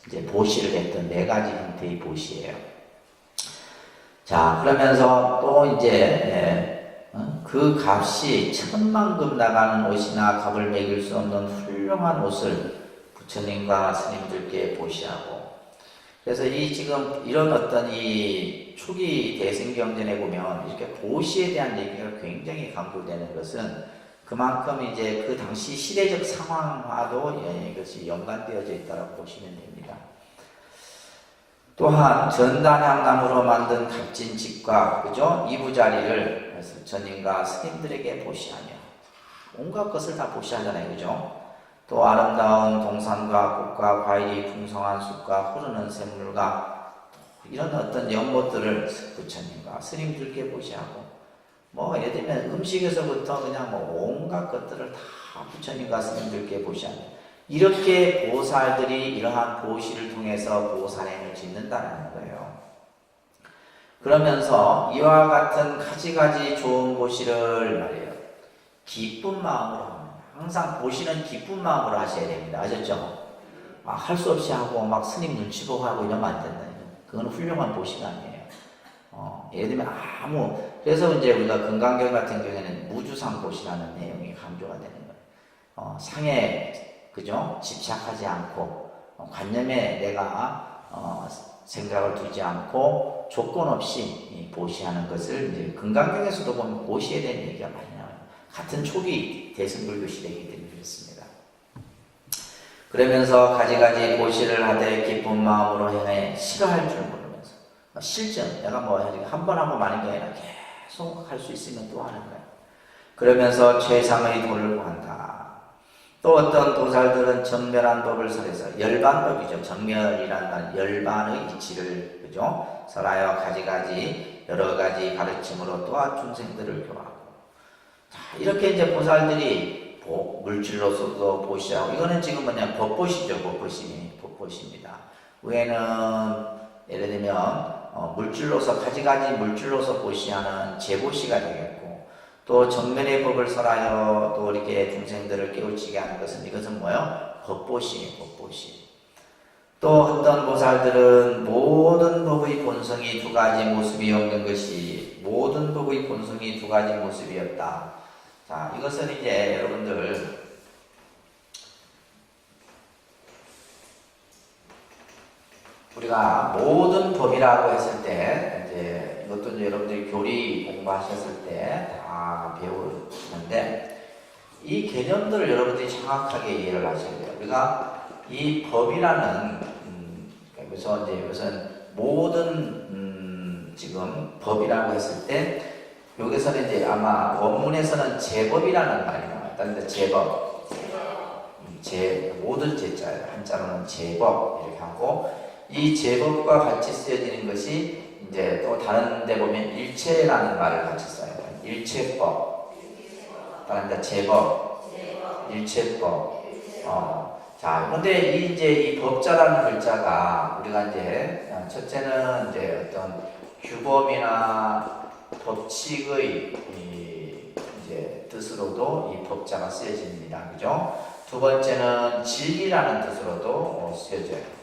이제 보시를 했던 4가지 형태의 보시예요. 자, 그러면서 또 이제 그 값이 10,000만금 나가는 옷이나 값을 매길 수 없는 훌륭한 옷을 부처님과 스님들께 보시하고, 그래서 이 지금 이런 어떤 이 초기 대승경전에 보면 이렇게 보시에 대한 얘기가 굉장히 강조되는 것은 그만큼 이제 그 당시 시대적 상황과도 이것이 연관되어져 있다고 보시면 됩니다. 또한 전단향나무로 만든 값진 집과 그죠? 이부자리를 부처님과 스님들에게 보시하며, 온갖 것을 다 보시하잖아요, 그죠? 또 아름다운 동산과 꽃과 과일이 풍성한 숲과 흐르는 샘물과 이런 어떤 연못들을 부처님과 스님들께 보시하고, 뭐 예를 들면 음식에서부터 그냥 뭐 온갖 것들을 다 부처님과 스님들께 보시하며, 이렇게 보살들이 이러한 보시를 통해서 보살행을 짓는다는 거예요. 그러면서 이와 같은 가지가지 좋은 보시를 말이에요, 기쁜 마음으로 합니다. 항상 보시는 기쁜 마음으로 하셔야 됩니다. 아셨죠? 할 수 없이 하고 막 스님 눈치 보고 하고 이러면 안 된다. 그건 훌륭한 보시가 아니에요. 예를 들면 그래서 이제 우리가 금강경 같은 경우에는 무주상 보시라는 내용이 강조가 되는 거예요. 상에 그죠? 집착하지 않고 관념에 내가 생각을 두지 않고 조건 없이 보시하는 것을 이제 금강경에서도 보면 보시에 대한 얘기가 많이 나와요. 같은 초기 대승불교 시대이기 때문에 그렇습니다. 그러면서 가지가지 보시를 하되 기쁜 마음으로 행해 싫어할 줄 모르면서, 실전 내가 뭐 한 번 하고 마는 게 아니라 계속 할 수 있으면 또 하는 거야. 그러면서 최상의 도를 구한다. 또 어떤 도살들은 정멸한 법을 설해서, 열반법이죠. 정멸이라는 말, 열반의 이치를 그죠? 설하여 가지가지 여러 가지 가르침으로 또한 중생들을 교화하고. 자, 이렇게 이제 보살들이 물질로서도 보시하고, 이거는 지금 뭐냐, 법보시죠. 법보시입니다. 위에는 예를 들면 물질로서 가지가지 물질로서 보시하는 제보시가 되겠고, 또 정면의 법을 설하여 또 이렇게 중생들을 깨우치게 하는 것은, 이것은 뭐요? 법보시예요. 법보시. 또 어떤 보살들은 모든 법의 본성이 2가지 모습이 없는 것이, 모든 법의 본성이 2가지 모습이었다. 자, 이것은 이제 여러분들 우리가 모든 법이라고 했을 때, 이제 이것도 이제 여러분들이 교리 공부하셨을 때 다 배우는데, 이 개념들을 여러분들이 정확하게 이해를 하셔야 돼요. 우리가 이 법이라는 그래서 이제 이것은 모든 지금 법이라고 했을 때, 여기서는 이제 아마 원문에서는 제법이라는 말이 나왔다는데, 제법, 모든 제자예요. 한자로는 제법 이렇게 하고, 이 제법과 같이 쓰여지는 것이 이제 또 다른 데 보면 일체라는 말을 같이 써요. 일체법, 다른 데 제법, 일체법. 자, 근데 이제 이 법자라는 글자가 우리가 이제 첫째는 이제 어떤 규범이나 법칙의 이제 뜻으로도 이 법자가 쓰여집니다. 그죠? 두 번째는 진리라는 뜻으로도 쓰여져요.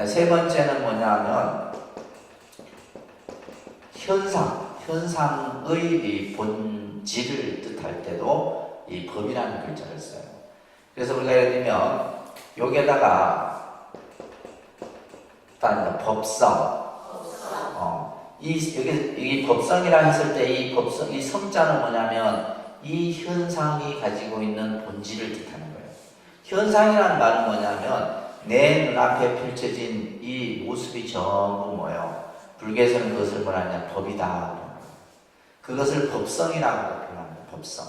세 번째는 뭐냐면 현상의 이 본질을 뜻할 때도 이 법이라는 글자를 써요. 그래서 우리가 예를 들면 여기에다가 일단 법성, 여기 법성이라 했을 때 이 법성, 이 성자는 뭐냐면 이 현상이 가지고 있는 본질을 뜻하는 거예요. 현상이라는 말은 뭐냐면 내 눈앞에 펼쳐진 이 모습이 전부 뭐예요? 불교에서는 그것을 뭐라냐? 법이다. 그것을 법성이라고 표현합니다. 법성.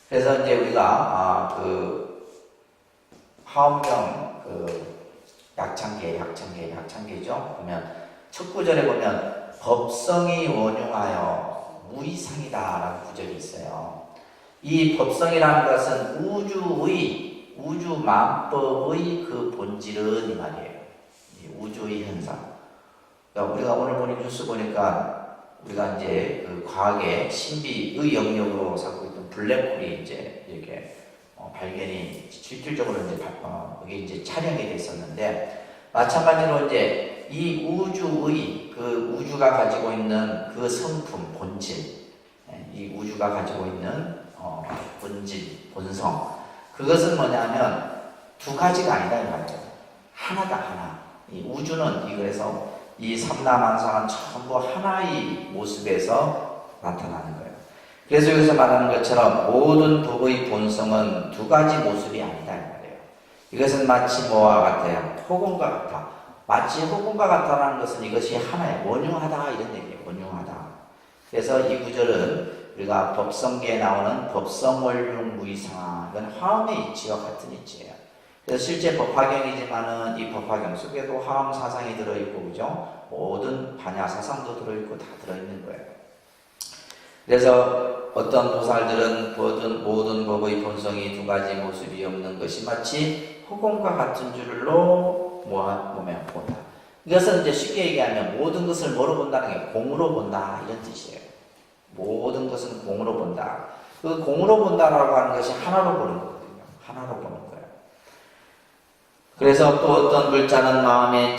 그래서 이제 우리가 화엄경 약창계죠. 보면 첫 구절에 보면 법성이 원흉하여 무이상이다라는 구절이 있어요. 이 법성이라는 것은 우주 만법의 그 본질은 이 말이에요. 이 우주의 현상. 그러니까 우리가 오늘 보는 뉴스 보니까 우리가 이제 그 과학의 신비의 영역으로 삼고 있던 블랙홀이 이제 이렇게 발견이 실질적으로 이제 이게 이제 촬영이 됐었는데, 마찬가지로 이제 이 우주의 그 우주가 가지고 있는 그 성품 본질, 이 우주가 가지고 있는 본질 본성, 그것은 뭐냐면 두 가지가 아니다 이 말이에요. 하나다 하나. 이 우주는 그래서 이 삼라만상은 전부 하나의 모습에서 나타나는 거예요. 그래서 여기서 말하는 것처럼 모든 법의 본성은 두 가지 모습이 아니다 이 말이에요. 이것은 마치 뭐와 같아요? 호공과 같아. 마치 호공과 같다라는 것은 이것이 하나예요. 원흉하다 이런 얘기예요. 원흉하다. 그래서 이 구절은 우리가 법성계에 나오는 법성월흉 무이상하, 이건 화엄의 이치와 같은 이치예요. 그래서 실제 법화경이지만은 이 법화경 속에도 화엄 사상이 들어있고, 그죠? 모든 반야 사상도 들어있고 다 들어있는 거예요. 그래서 어떤 보살들은 모든 법의 본성이 두 가지 모습이 없는 것이 마치 허공과 같은 줄로 보면 본다. 이것은 이제 쉽게 얘기하면 모든 것을 뭐로 본다는 게 공으로 본다 이런 뜻이에요. 모든 것은 공으로 본다. 그 공으로 본다라고 하는 것이 하나로 보는 거거든요. 하나로 보는 거예요. 그래서 또 어떤 불자는 마음에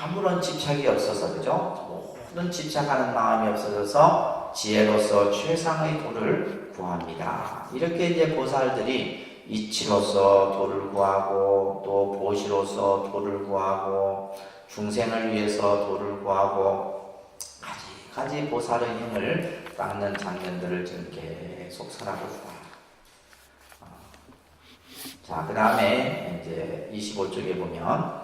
아무런 집착이 없어서, 그죠? 모든 집착하는 마음이 없어져서 지혜로서 최상의 도를 구합니다. 이렇게 이제 보살들이 이치로서 도를 구하고, 또 보시로서 도를 구하고, 중생을 위해서 도를 구하고, 가지 보살의 힘을 닦는 장면들을 지금 계속 설하고 있다. 자, 그 다음에 이제 25쪽에 보면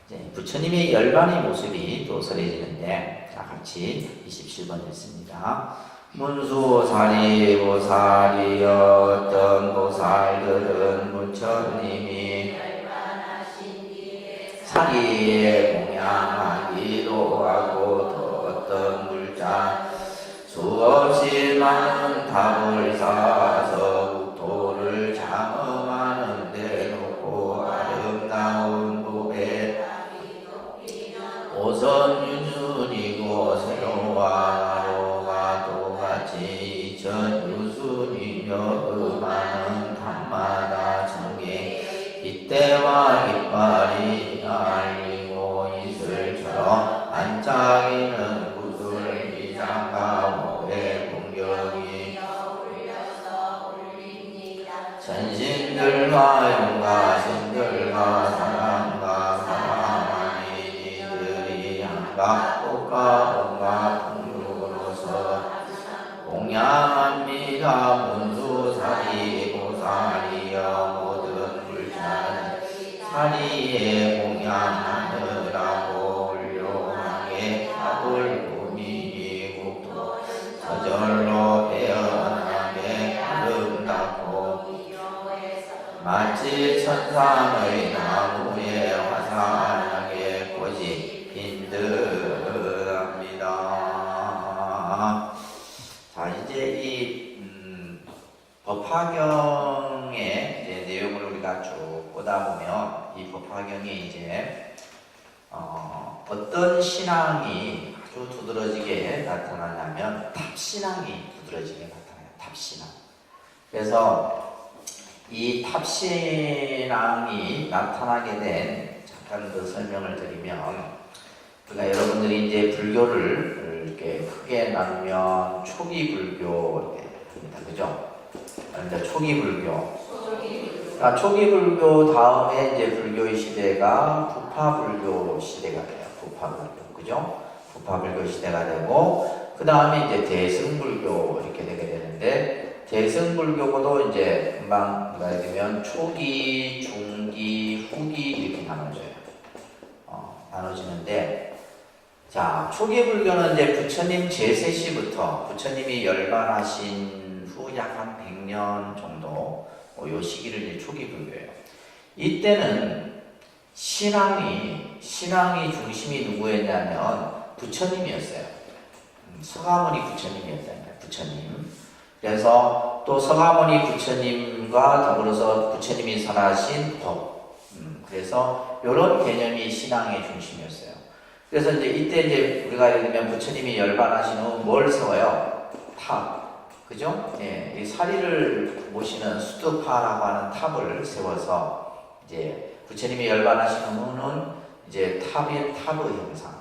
이제 부처님의 열반의 모습이 또 설해지는데, 자, 같이 27번 읽습니다. 문수사리 보살이었던 보살들은 부처님이 사리에 공양하기도 하고, 또 어떤 물자 수없이 많은 탑을 쌓아서 국토를 장엄하는 데 놓고 아름다운 법에 오선유순이고 세로와 똑같이 이천유순이며 그 많은 탑마다 청계 이때와 이빨이 알리고 이슬처럼 반짝이는 구슬 이장과 모의 공경이 전신들과 용가신들과 사람과 사람아니 이들이 한가 꽃과 온갖 풍류로서 공양합니다. 문수사리 보살이여 모든 불찬 사리에 공양하느라고 훌륭하게 합을 꾸미니 국토 저절로 배어나게 아름답고 마치 천상의 나무에 화사하게 꽃이 핀 듯합니다. 자, 이제 이 법화경의 쭉 보다 보면 이 법화경에 이제 어떤 신앙이 아주 두드러지게 나타나냐면 탑신앙이 두드러지게 나타나요. 탑신앙. 그래서 이 탑신앙이 나타나게 된 잠깐 그 설명을 드리면, 그러니까 여러분들이 이제 불교를 이렇게 크게 나누면 초기 불교 이렇게 합니다. 그죠? 그러니까 초기 불교. 그러니까 초기 불교 다음에 이제 불교의 시대가 부파불교 시대가 돼요. 부파불교. 그죠? 부파불교 시대가 되고, 그 다음에 이제 대승불교 이렇게 되게 되는데, 대승불교도 이제 금방 뭐라 해야 되면 초기, 중기, 후기 이렇게 나눠져요. 나눠지는데, 자, 초기 불교는 이제 부처님 제세 시부터 부처님이 열반하신 후 약 한 100년 정도, 요 시기를 이제 초기 불교예요. 이때는 신앙이 중심이 누구였냐면 부처님이었어요. 서가모니 부처님이었다는 거예요. 부처님. 그래서 또 서가모니 부처님과 더불어서 부처님이 설하신 법. 그래서 이런 개념이 신앙의 중심이었어요. 그래서 이제 이때 이제 우리가 예를 들면 부처님이 열반하신 후 뭘 세워요? 탑. 그죠? 예, 이 사리를 모시는 수두파라고 하는 탑을 세워서 이제 부처님이 열반하신 후는 이제 탑의 형상.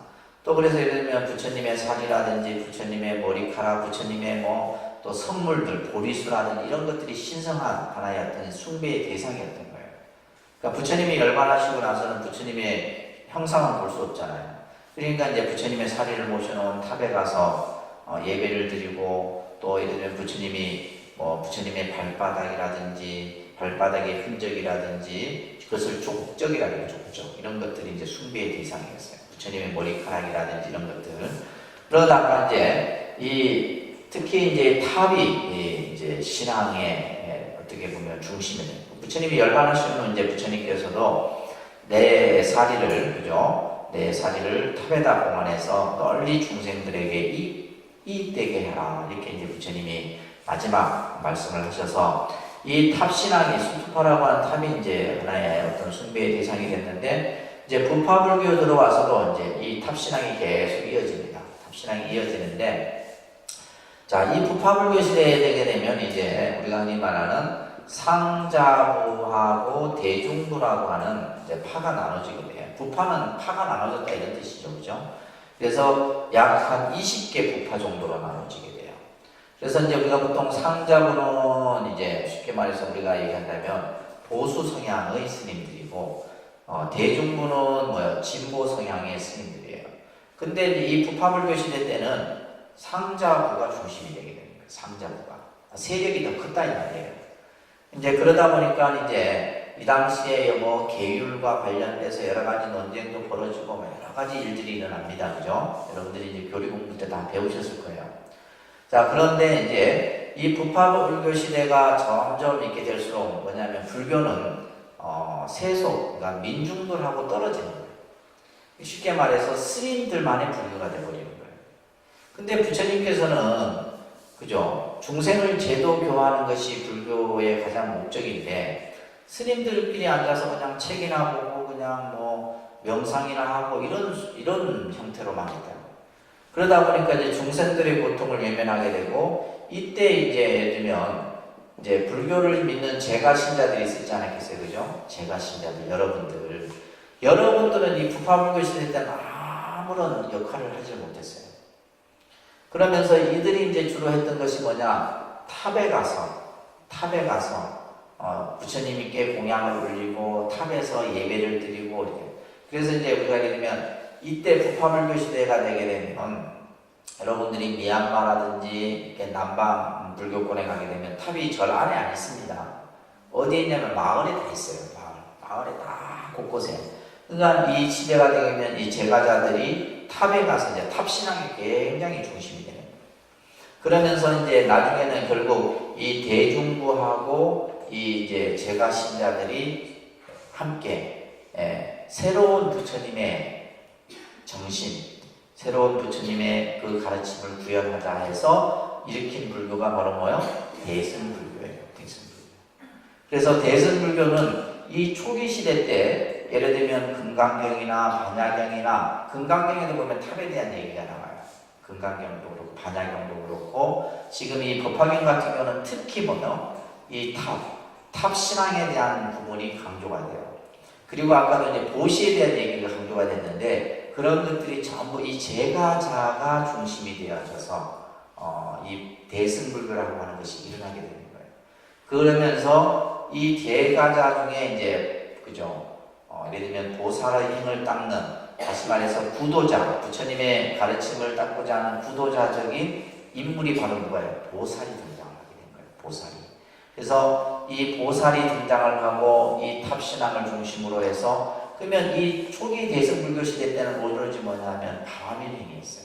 또 그래서 예를 들면 부처님의 사리라든지 부처님의 머리카락, 부처님의 뭐 또 선물들, 보리수라든지 이런 것들이 신성한 하나의 어떤 숭배의 대상이었던 거예요. 그러니까 부처님이 열반하시고 나서는 부처님의 형상은 볼 수 없잖아요. 그러니까 이제 부처님의 사리를 모셔놓은 탑에 가서 예배를 드리고, 또 예를 들면 부처님이 뭐 부처님의 발바닥이라든지 발바닥의 흔적이라든지 그것을 족적이라고 해요. 족적. 이런 것들이 이제 숭배의 대상이었어요. 부처님의 머리카락이라든지 이런 것들. 그러다가 이제 특히 이제 탑이 이제 신앙의 어떻게 보면 중심이 돼요. 부처님이 열반하시면 이제 부처님께서도 내 사리를, 그죠? 내 사리를 탑에다 봉안해서 널리 중생들에게 이익되게 해라. 이렇게 이제 부처님이 마지막 말씀을 하셔서 이 탑신앙이 수투파라고 하는 탑이 이제 하나의 어떤 숭배의 대상이 됐는데, 이제 부파불교 들어와서도 이제 이 탑신앙이 계속 이어집니다. 탑신앙이 이어지는데, 자, 이 부파불교 시대에 되게 되면 이제 우리가 흔히 말하는 상자부하고 대중부라고 하는 이제 파가 나눠지게 돼요. 부파는 파가 나눠졌다 이런 뜻이죠. 그죠? 그래서 약 한 20개 부파 정도로 나눠지게 돼요. 그래서 이제 우리가 보통 상자부는 이제 쉽게 말해서 우리가 얘기한다면 보수 성향의 스님들이고, 대중부는 뭐요? 진보 성향의 스님들이에요. 근데 이제 이 부파불교 시대 때는 상자부가 중심이 되게 되는 거예요. 상자부가. 세력이 더 컸다 이 말이에요. 이제 그러다 보니까 이제 이 당시에 뭐 계율과 관련돼서 여러 가지 논쟁도 벌어지고 뭐 여러 가지 일들이 일어납니다. 그죠? 여러분들이 이제 교리 공부 때 다 배우셨을 거예요. 자, 그런데 이제 이 부파불교 시대가 점점 있게 될수록 뭐냐면 불교는 세속, 그러니까 민중들하고 떨어지는 거예요. 쉽게 말해서 스님들만의 불교가 되어버리는 거예요. 근데 부처님께서는 그죠? 중생을 제도 교화하는 것이 불교의 가장 목적인데, 스님들끼리 앉아서 그냥 책이나 보고 그냥 뭐 명상이나 하고 이런 형태로만 했다. 그러다 보니까 이제 중생들의 고통을 외면하게 되고, 이때 이제 예를 들면 이제 불교를 믿는 제가 신자들이 있지 않았겠어요, 그죠? 제가 신자들 여러분들은 이 부파불교 시대 때는 아무런 역할을 하지 못했어요. 그러면서 이들이 이제 주로 했던 것이 뭐냐? 탑에 가서 부처님께 공양을 올리고 탑에서 예배를 드리고 이렇게. 그래서 이제 우리가 예를 들면 이때 부파불교 시대가 되게 되면 여러분들이 미얀마라든지 이렇게 남방 불교권에 가게 되면 탑이 절 안에 안 있습니다. 어디에 있냐면 마을에 다 있어요. 마을에 다 곳곳에. 그러니까 이 시대가 되면 이 제가자들이 탑에 가서 이제 탑 신앙이 굉장히 중심이 되는 거예요. 그러면서 이제 나중에는 결국 이 대중부하고 이 이제 제가 신자들이 함께 새로운 부처님의 정신, 새로운 부처님의 그 가르침을 구현하자 해서 일으킨 불교가 바로 뭐요? 대승불교예요. 대승불교. 그래서 대승불교는 이 초기 시대 때 예를 들면 금강경이나 반야경이나 금강경에도 보면 탑에 대한 얘기가 나와요. 금강경도 그렇고 반야경도 그렇고 지금 이 법화경 같은 경우는 특히 뭐요? 이 탑 신앙에 대한 부분이 강조가 돼요. 그리고 아까도 이제 보시에 대한 얘기가 강조가 됐는데 그런 것들이 전부 이 제가자가 중심이 되어져서 이 대승불교라고 하는 것이 일어나게 되는 거예요. 그러면서 이 대가자 중에 이제 그죠? 예를 들면 보살의 행을 닦는 다시 말해서 구도자 부처님의 가르침을 닦고자 하는 구도자적인 인물이 바로 누가요? 보살이 등장을 하게 된 거예요. 보살이. 그래서 이 보살이 등장을 하고 이 탑신앙을 중심으로 해서 그러면 이 초기 대승불교 시대 때는 오로지 뭐냐면 바라밀행이 있어요.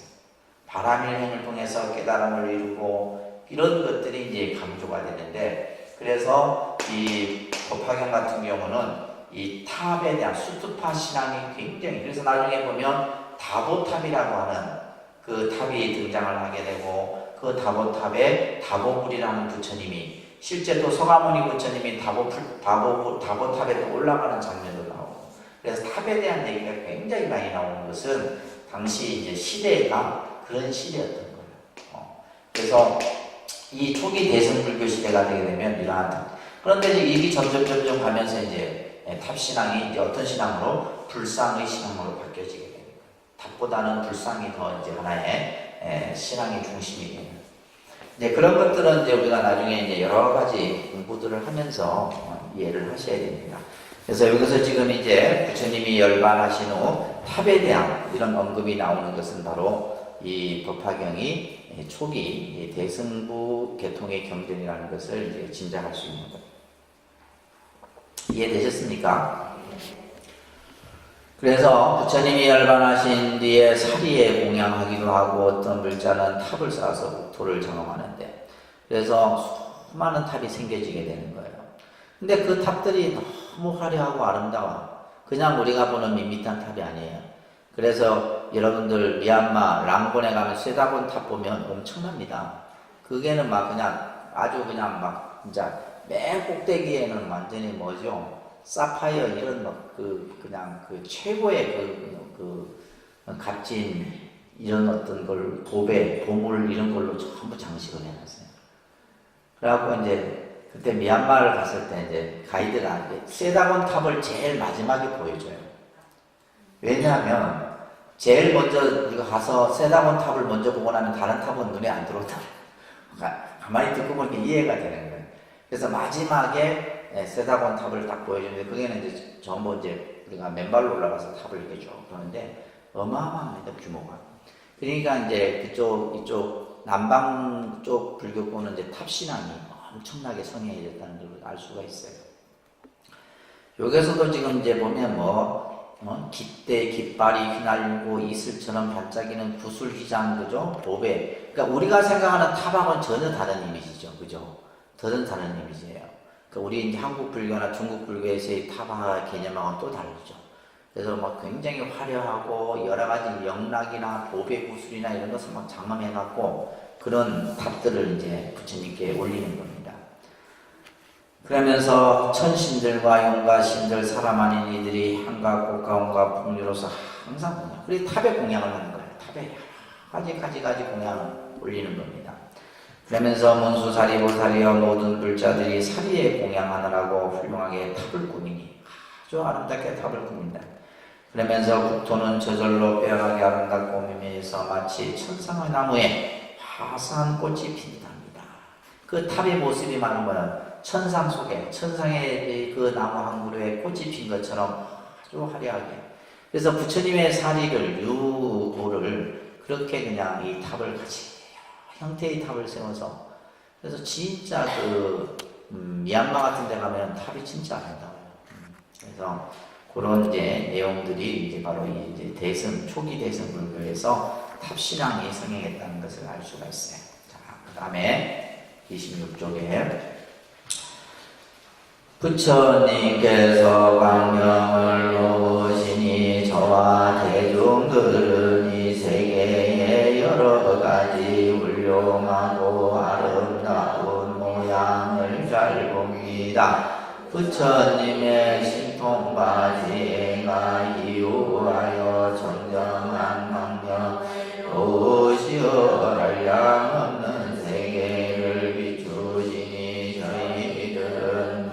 바라밀행을 통해서 깨달음을 이루고 이런 것들이 이제 강조가 되는데 그래서 이 법화경 같은 경우는 이 탑에 대한 수투파 신앙이 굉장히 그래서 나중에 보면 다보탑이라고 하는 그 탑이 등장을 하게 되고 그 다보탑에 다보불이라는 부처님이 실제 또 성화무니 부처님이 다보탑에 또 올라가는 장면도 나오고 그래서 탑에 대한 얘기가 굉장히 많이 나오는 것은 당시 이제 시대가 그런 시대였던 거예요. 그래서 이 초기 대승불교 시대가 되게 되면 이러한 탑. 그런데 이제 이게 점점 가면서 이제 탑신앙이 이제 어떤 신앙으로? 불상의 신앙으로 바뀌어지게 됩니다. 탑보다는 불상이 더 이제 하나의 신앙의 중심이 됩니다. 이제 그런 것들은 이제 우리가 나중에 이제 여러 가지 공부들을 하면서 이해를 하셔야 됩니다. 그래서 여기서 지금 이제 부처님이 열반하신 후 탑에 대한 이런 언급이 나오는 것은 바로 이 법화경이 초기 대승부 계통의 경전이라는 것을 이제 짐작할 수 있는 것. 이해되셨습니까? 그래서 부처님이 열반하신 뒤에 사리에 공양하기도 하고 어떤 불자는 탑을 쌓아서 국토를 장엄하는데 그래서 수많은 탑이 생겨지게 되는 거예요. 근데 그 탑들이 너무 화려하고 아름다워. 그냥 우리가 보는 밋밋한 탑이 아니에요. 그래서 여러분들 미얀마 랑곤에 가면 쇠다곤 탑 보면 엄청납니다. 그게는 막 그냥 아주 그냥 막 진짜 맨 꼭대기에는 완전히 뭐죠? 사파이어 이런 그냥 그 최고의 그 값진 이런 어떤 걸 도배, 보물 이런 걸로 전부 장식을 해놨어요. 그래갖고 이제 그때 미얀마를 갔을 때 이제 가이드가 쇠다곤 탑을 제일 마지막에 보여줘요. 왜냐하면 제일 먼저 우리가 가서 쇠다곤 탑을 먼저 보고 나면 다른 탑은 눈에 안 들어오다. 가만히 듣고 보니까 이해가 되는 거예요. 그래서 마지막에 쇠다곤 탑을 딱 보여주는데 그게는 이제 전부 이제 우리가 맨발로 올라가서 탑을 이렇게 쭉 보는데 어마어마합니다. 규모가. 그러니까 이제 이쪽 남방 쪽 불교권은 이제 탑 신앙이 엄청나게 성행해졌다는 걸 알 수가 있어요. 여기서도 지금 이제 보면 깃대 깃발이 휘날리고 이슬처럼 반짝이는 구슬휘장 그죠? 보배. 그러니까 우리가 생각하는 탑하고는 전혀 다른 이미지죠, 그죠? 전혀 다른 이미지예요. 그러니까 우리 이제 한국 불교나 중국 불교에서의 탑화 개념하고는 또 다르죠. 그래서 막 굉장히 화려하고 여러 가지 영락이나 보배 구슬이나 이런 것을 막 장엄해갖고 그런 탑들을 이제 부처님께 올리는 겁니다. 그러면서 천신들과 용가신들 사람 아닌 이들이 한가 꽃가온과 풍류로서 항상 공양. 그리고 탑에 공양을 하는 거예요. 탑에 여러 가지 공양을 올리는 겁니다. 그러면서 문수사리 보살이여 모든 불자들이 사리에 공양하느라고 훌륭하게 탑을 꾸미니 아주 아름답게 탑을 꾸민다. 그러면서 국토는 저절로 빼어나게 아름답고 미미해서 마치 천상의 나무에 화사한 꽃이 핀답니다. 그 탑의 모습이 많은 거는 천상 속에 천상의 그 나무 한 그루에 꽃이 핀 것처럼 아주 화려하게. 그래서 부처님의 사리를 유보를 그렇게 그냥 이 탑을 같이 형태의 탑을 세워서 그래서 진짜 미얀마 같은 데 가면 탑이 진짜 아름다워요. 그래서 그런 이제 내용들이 이제 바로 이제 초기 대승 불교에서 탑 신앙이 성행했다는 것을 알 수가 있어요. 자, 그 다음에 26쪽에 부처님께서 광명을 놓으시니 저와 대중들은 이 세계의 여러 가지 훌륭하고 아름다운 모양을 잘 봅니다. 부처님의 신통과 지혜가 이유하여 정정한 광명 오시어 한량없는 세계를 비추시니 저희들은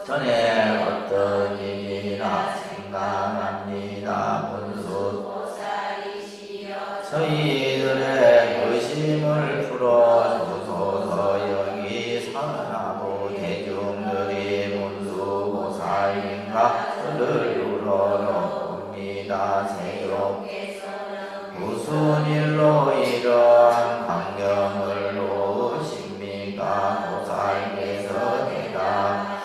전에 어떤 일이나 생각합니다. 문수 저희들의 의심을 풀어주소서. 여기 사나부 대중들이 문수보살님과 그를 우러러봅니다. 세욕께서는 무슨 일로 이러한 광경을 놓으십니까? 보살께서 대답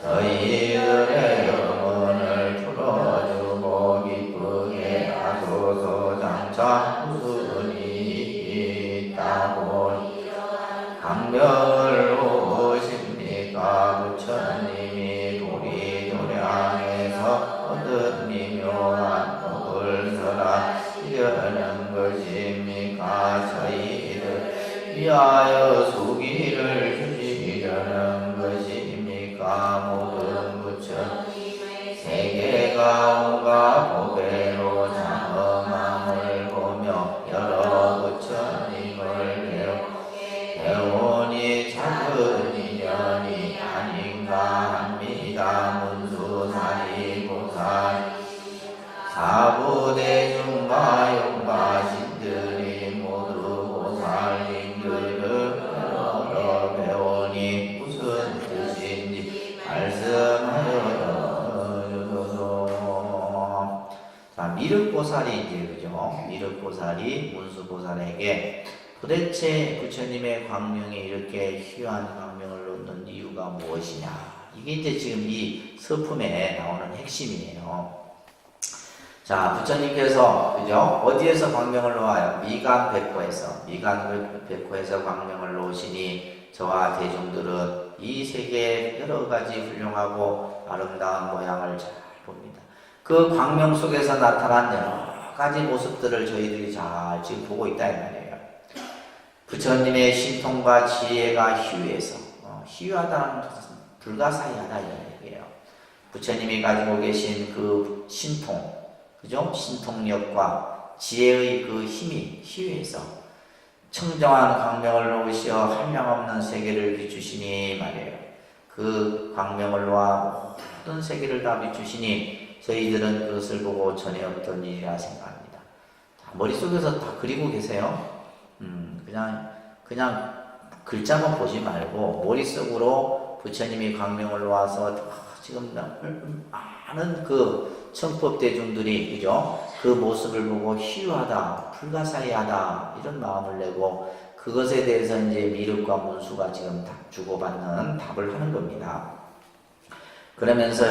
저희들의 영혼을 풀어주고 기쁘게 하소서. 장차 무슨 일이 있다고 강명을 놓으십니까? 부처님이 도리도량에서 얻은 미묘한 법을 설하시려는 것입니까? 저희를 위하여 수기를 주시려는 것입니까? 모든 부처님의 세계가 온갖 보배로 장엄함을 보며 여러 부처님을 배우니 작은 인연이 아닌가 합니다. 문수사리 보살 사부대중과 용가신들이 모두 보살님들을 여러 배우니 무슨 뜻인지 말씀하여 주소서. 자, 미륵보살이 이제 그죠? 미륵보살이 문수보살에게 도대체 부처님의 광명에 이렇게 희귀한 광명을 놓는 이유가 무엇이냐? 이게 이제 지금 이 서품에 나오는 핵심이에요. 자, 부처님께서 그죠? 어디에서 광명을 놓아요? 미간백호에서 광명을 놓으시니 저와 대중들은 이 세계의 여러 가지 훌륭하고 아름다운 모양을 잘 봅니다. 그 광명 속에서 나타난 여러 가지 모습들을 저희들이 잘 지금 보고 있다 이 말이에요. 부처님의 신통과 지혜가 희유해서 희유하다는 것은 불가사의하다 이런 얘기예요. 부처님이 가지고 계신 그 신통, 그죠? 신통력과 지혜의 그 힘이 희유해서 청정한 광명을 놓으시어 한량없는 세계를 비추시니 말이에요. 그 광명을 놓아 모든 세계를 다 비추시니 저희들은 그것을 보고 전에 없던 일이라 생각합니다. 머릿속에서 다 그리고 계세요. 그냥 글자만 보지 말고 머릿속으로 부처님이 광명을 놓아서 지금 많은 그 청법 대중들이 그죠? 그 모습을 보고 희유하다, 불가사의하다 이런 마음을 내고 그것에 대해서 이제 미륵과 문수가 지금 주고받는 답을 하는 겁니다. 그러면서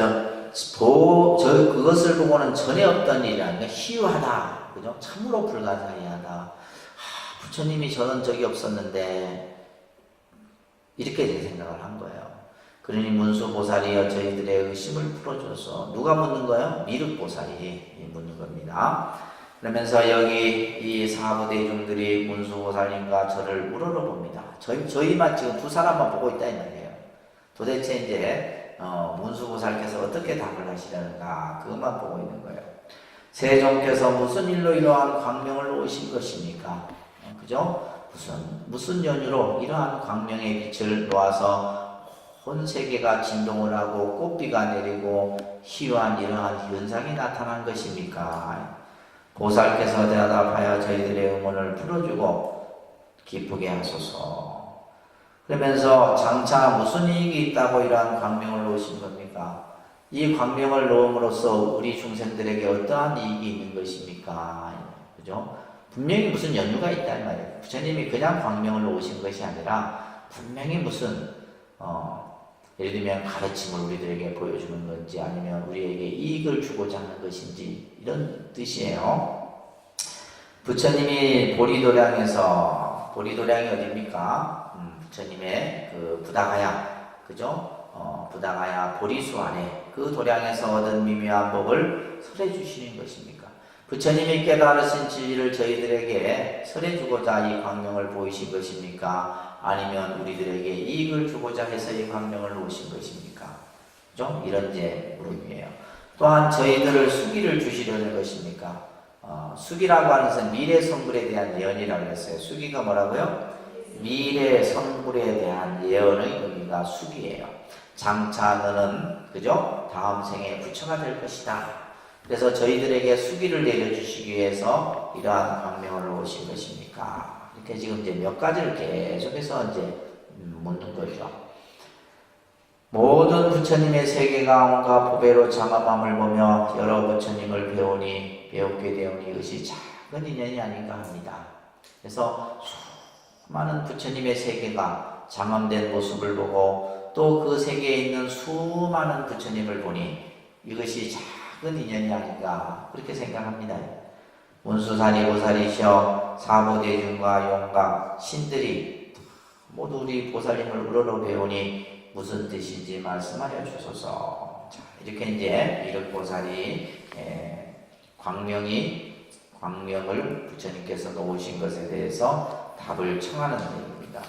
그것을 보고는 전에 없던 일이라는 게 희유하다, 그죠? 참으로 불가사의하다. 부처님이 저는 적이 없었는데 이렇게 제 생각을 한 거예요. 그러니 문수보살이여 저희들의 의심을 풀어줘서 누가 묻는 거예요? 미륵보살이 묻는 겁니다. 그러면서 여기 이 사부대중들이 문수보살님과 저를 우러러봅니다. 저희만 지금 두 사람만 보고 있다 이 말이에요. 도대체 이제 문수보살께서 어떻게 답을 하시려는가 그것만 보고 있는 거예요. 세종께서 무슨 일로 이러한 광명을 놓으신 것입니까? 그죠? 무슨 연유로 이러한 광명의 빛을 놓아서 온 세계가 진동을 하고 꽃비가 내리고 희유한 이러한 현상이 나타난 것입니까? 보살께서 대답하여 저희들의 의문을 풀어주고 기쁘게 하소서. 그러면서 장차 무슨 이익이 있다고 이러한 광명을 놓으신 겁니까? 이 광명을 놓음으로써 우리 중생들에게 어떠한 이익이 있는 것입니까? 그죠? 분명히 무슨 연유가 있단 말이에요. 부처님이 그냥 광명을 놓으신 것이 아니라 분명히 무슨 예를 들면 가르침을 우리들에게 보여주는 건지 아니면 우리에게 이익을 주고자 하는 것인지 이런 뜻이에요. 부처님이 보리도량에서 보리도량이 어디입니까? 부처님의 그 부다가야 그죠? 부다가야 보리수 안에 그 도량에서 얻은 미묘한 법을 설해 주시는 것입니까? 부처님이 깨달으신 진리를 저희들에게 설해 주고자 이 광명을 보이신 것입니까? 아니면 우리들에게 이익을 주고자 해서 이 광명을 놓으신 것입니까? 그죠? 이런 이제 물음이에요. 또한 저희들을 수기를 주시려는 것입니까? 수기라고 하는 것은 미래 성불에 대한 예언이라고 했어요. 수기가 뭐라고요? 미래 성불에 대한 예언의 의미가 수기예요. 장차 너는 그죠? 다음 생에 부처가 될 것이다. 그래서 저희들에게 수기를 내려주시기 위해서 이러한 광명을 놓으신 것입니까? 이렇게 지금 이제 몇 가지를 계속해서 이제 묻는 거죠. 모든 부처님의 세계관과 보배로 장엄함을 보며 여러 부처님을 배우게 되오니 이것이 작은 인연이 아닌가 합니다. 그래서 수많은 부처님의 세계가 장엄된 모습을 보고 또 그 세계에 있는 수많은 부처님을 보니 이것이 작은 인연이 아닌가 그렇게 생각합니다. 문수사리 보살이시여 사보대중과 용각 신들이 모두 우리 보살님을 우러러 배우니 무슨 뜻인지 말씀하여 주소서. 자, 이렇게 이제 이륵보살이 광명을 부처님께서 놓으신 것에 대해서 답을 청하는 내용입니다.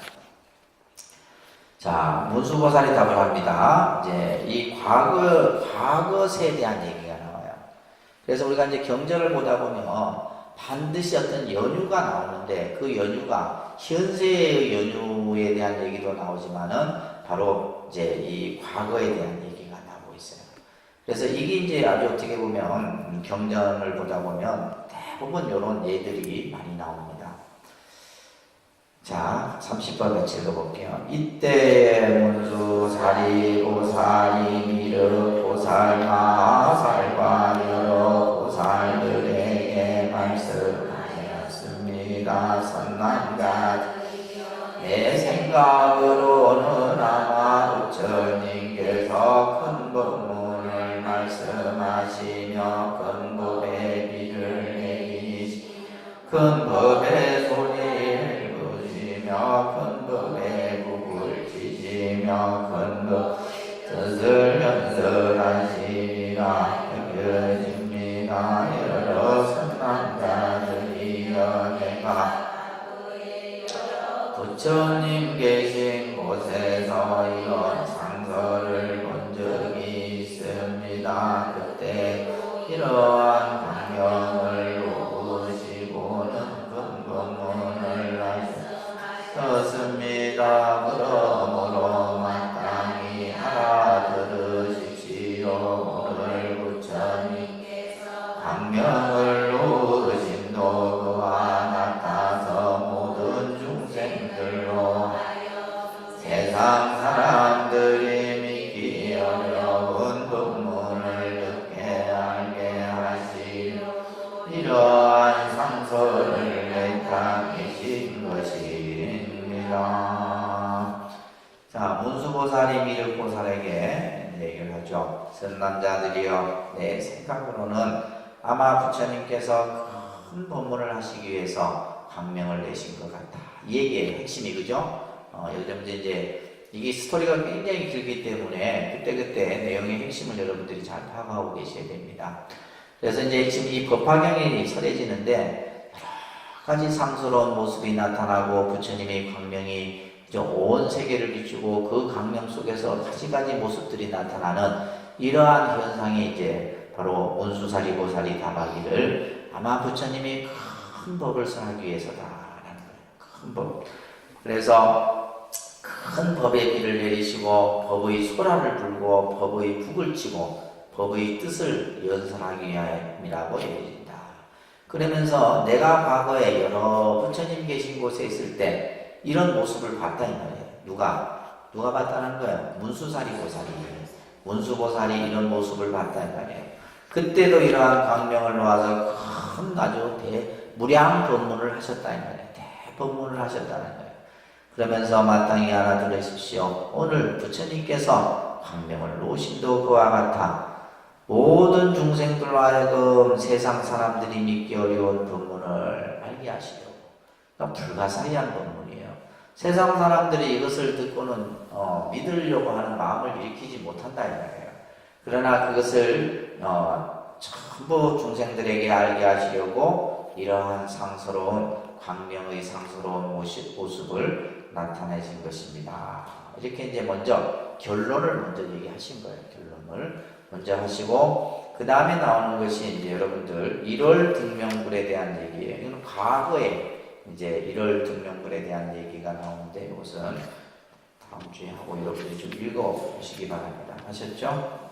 자, 문수보살이 답을 합니다. 이제 이 과거에 대한 얘기가 나와요. 그래서 우리가 이제 경전을 보다 보면 반드시 어떤 연유가 나오는데 그 연유가 현세의 연유에 대한 얘기도 나오지만은 바로 이제 이 과거에 대한 얘기가 나오고 있어요. 그래서 이게 이제 아주 어떻게 보면 경전을 보다 보면 대부분 이런 예들이 많이 나옵니다. 자, 30번 같이 읽어볼게요. 이때 문수사리 보살이 미륵 보살 마살과 여러 보살들에게 말씀하였습니다. 선남자 내 생각으로는 아마 부처님께서 큰 법문을 말씀하시며 큰 법의 비를 내리시며 큰 법의 소리를 부시며 큰 법의 북을 치시며 큰 법 뜻을 연설하시리라 여겨집니다. 여러 선남자들이여 내가 부처님 계신 곳에서 이런 상서를 본 적이 있습니다. 그때 이러한 광명을 놓으시고는 큰 법문을 하셨습니다. 그러므로 마땅히 알아들으십시오. 오늘 부처님께서 광명을 놓으신 도가 나타서 모든 중생들로 세상 사람들이 믿기 어려운 법문을 듣게 알게 하시려 이러한 상소를 내타 계신 것입니다. 자, 문수보살이 미륵보살에게 얘기를 하죠. 선남자들이여 내 생각으로는 아마 부처님께서 큰 법문을 하시기 위해서 광명을 내신 것 같다. 이 얘기의 핵심이 그죠? 요즘 이제 이게 스토리가 굉장히 길기 때문에 그때그때 내용의 핵심을 여러분들이 잘 파악하고 계셔야 됩니다. 그래서 이제 지금 이 법화경이 설해지는데 여러 가지 상스러운 모습이 나타나고 부처님의 광명이 온 세계를 비추고 그 광명 속에서 가지가지 모습들이 나타나는 이러한 현상이 이제 바로 문수사리 보살이 답하기를 아마 부처님이 큰 법을 설하기 위해서다라는 거예요. 큰 법. 그래서 큰 법의 비를 내리시고 법의 소라를 불고 법의 북을 치고 법의 뜻을 연설하기 위함이라고 얘기합니다. 그러면서 내가 과거에 여러 부처님 계신 곳에 있을 때 이런 모습을 봤다는 거예요. 누가 봤다는 거예요? 문수사리 보살이. 문수보살이 이런 모습을 봤다는 거예요. 그때도 이러한 광명을 놓아서 큰 아주 무량 법문을 하셨다는 거예요. 대법문을 하셨다는 거예요. 그러면서 마땅히 알아들으십시오. 오늘 부처님께서 광명을 놓으심도 그와 같아 모든 중생들로 하여금 세상 사람들이 믿기 어려운 법문을 알게 하시려고. 그러니까 불가사의한 법문이에요. 세상 사람들이 이것을 듣고는 믿으려고 하는 마음을 일으키지 못한다 이 말이에요. 그러나 그것을 전부 중생들에게 알게 하시려고 이러한 상스러운 광명의 상스러운 모습을 나타내신 것입니다. 이렇게 이제 먼저 결론을 먼저 얘기하신 거예요. 결론을 먼저 하시고 그 다음에 나오는 것이 이제 여러분들 1월 등명불에 대한 얘기예요. 이건 과거에 이제 1월 등명불에 대한 얘기가 나오는데 이것은 다음 주에 하고 여러분들이 좀 읽어 보시기 바랍니다. 아셨죠?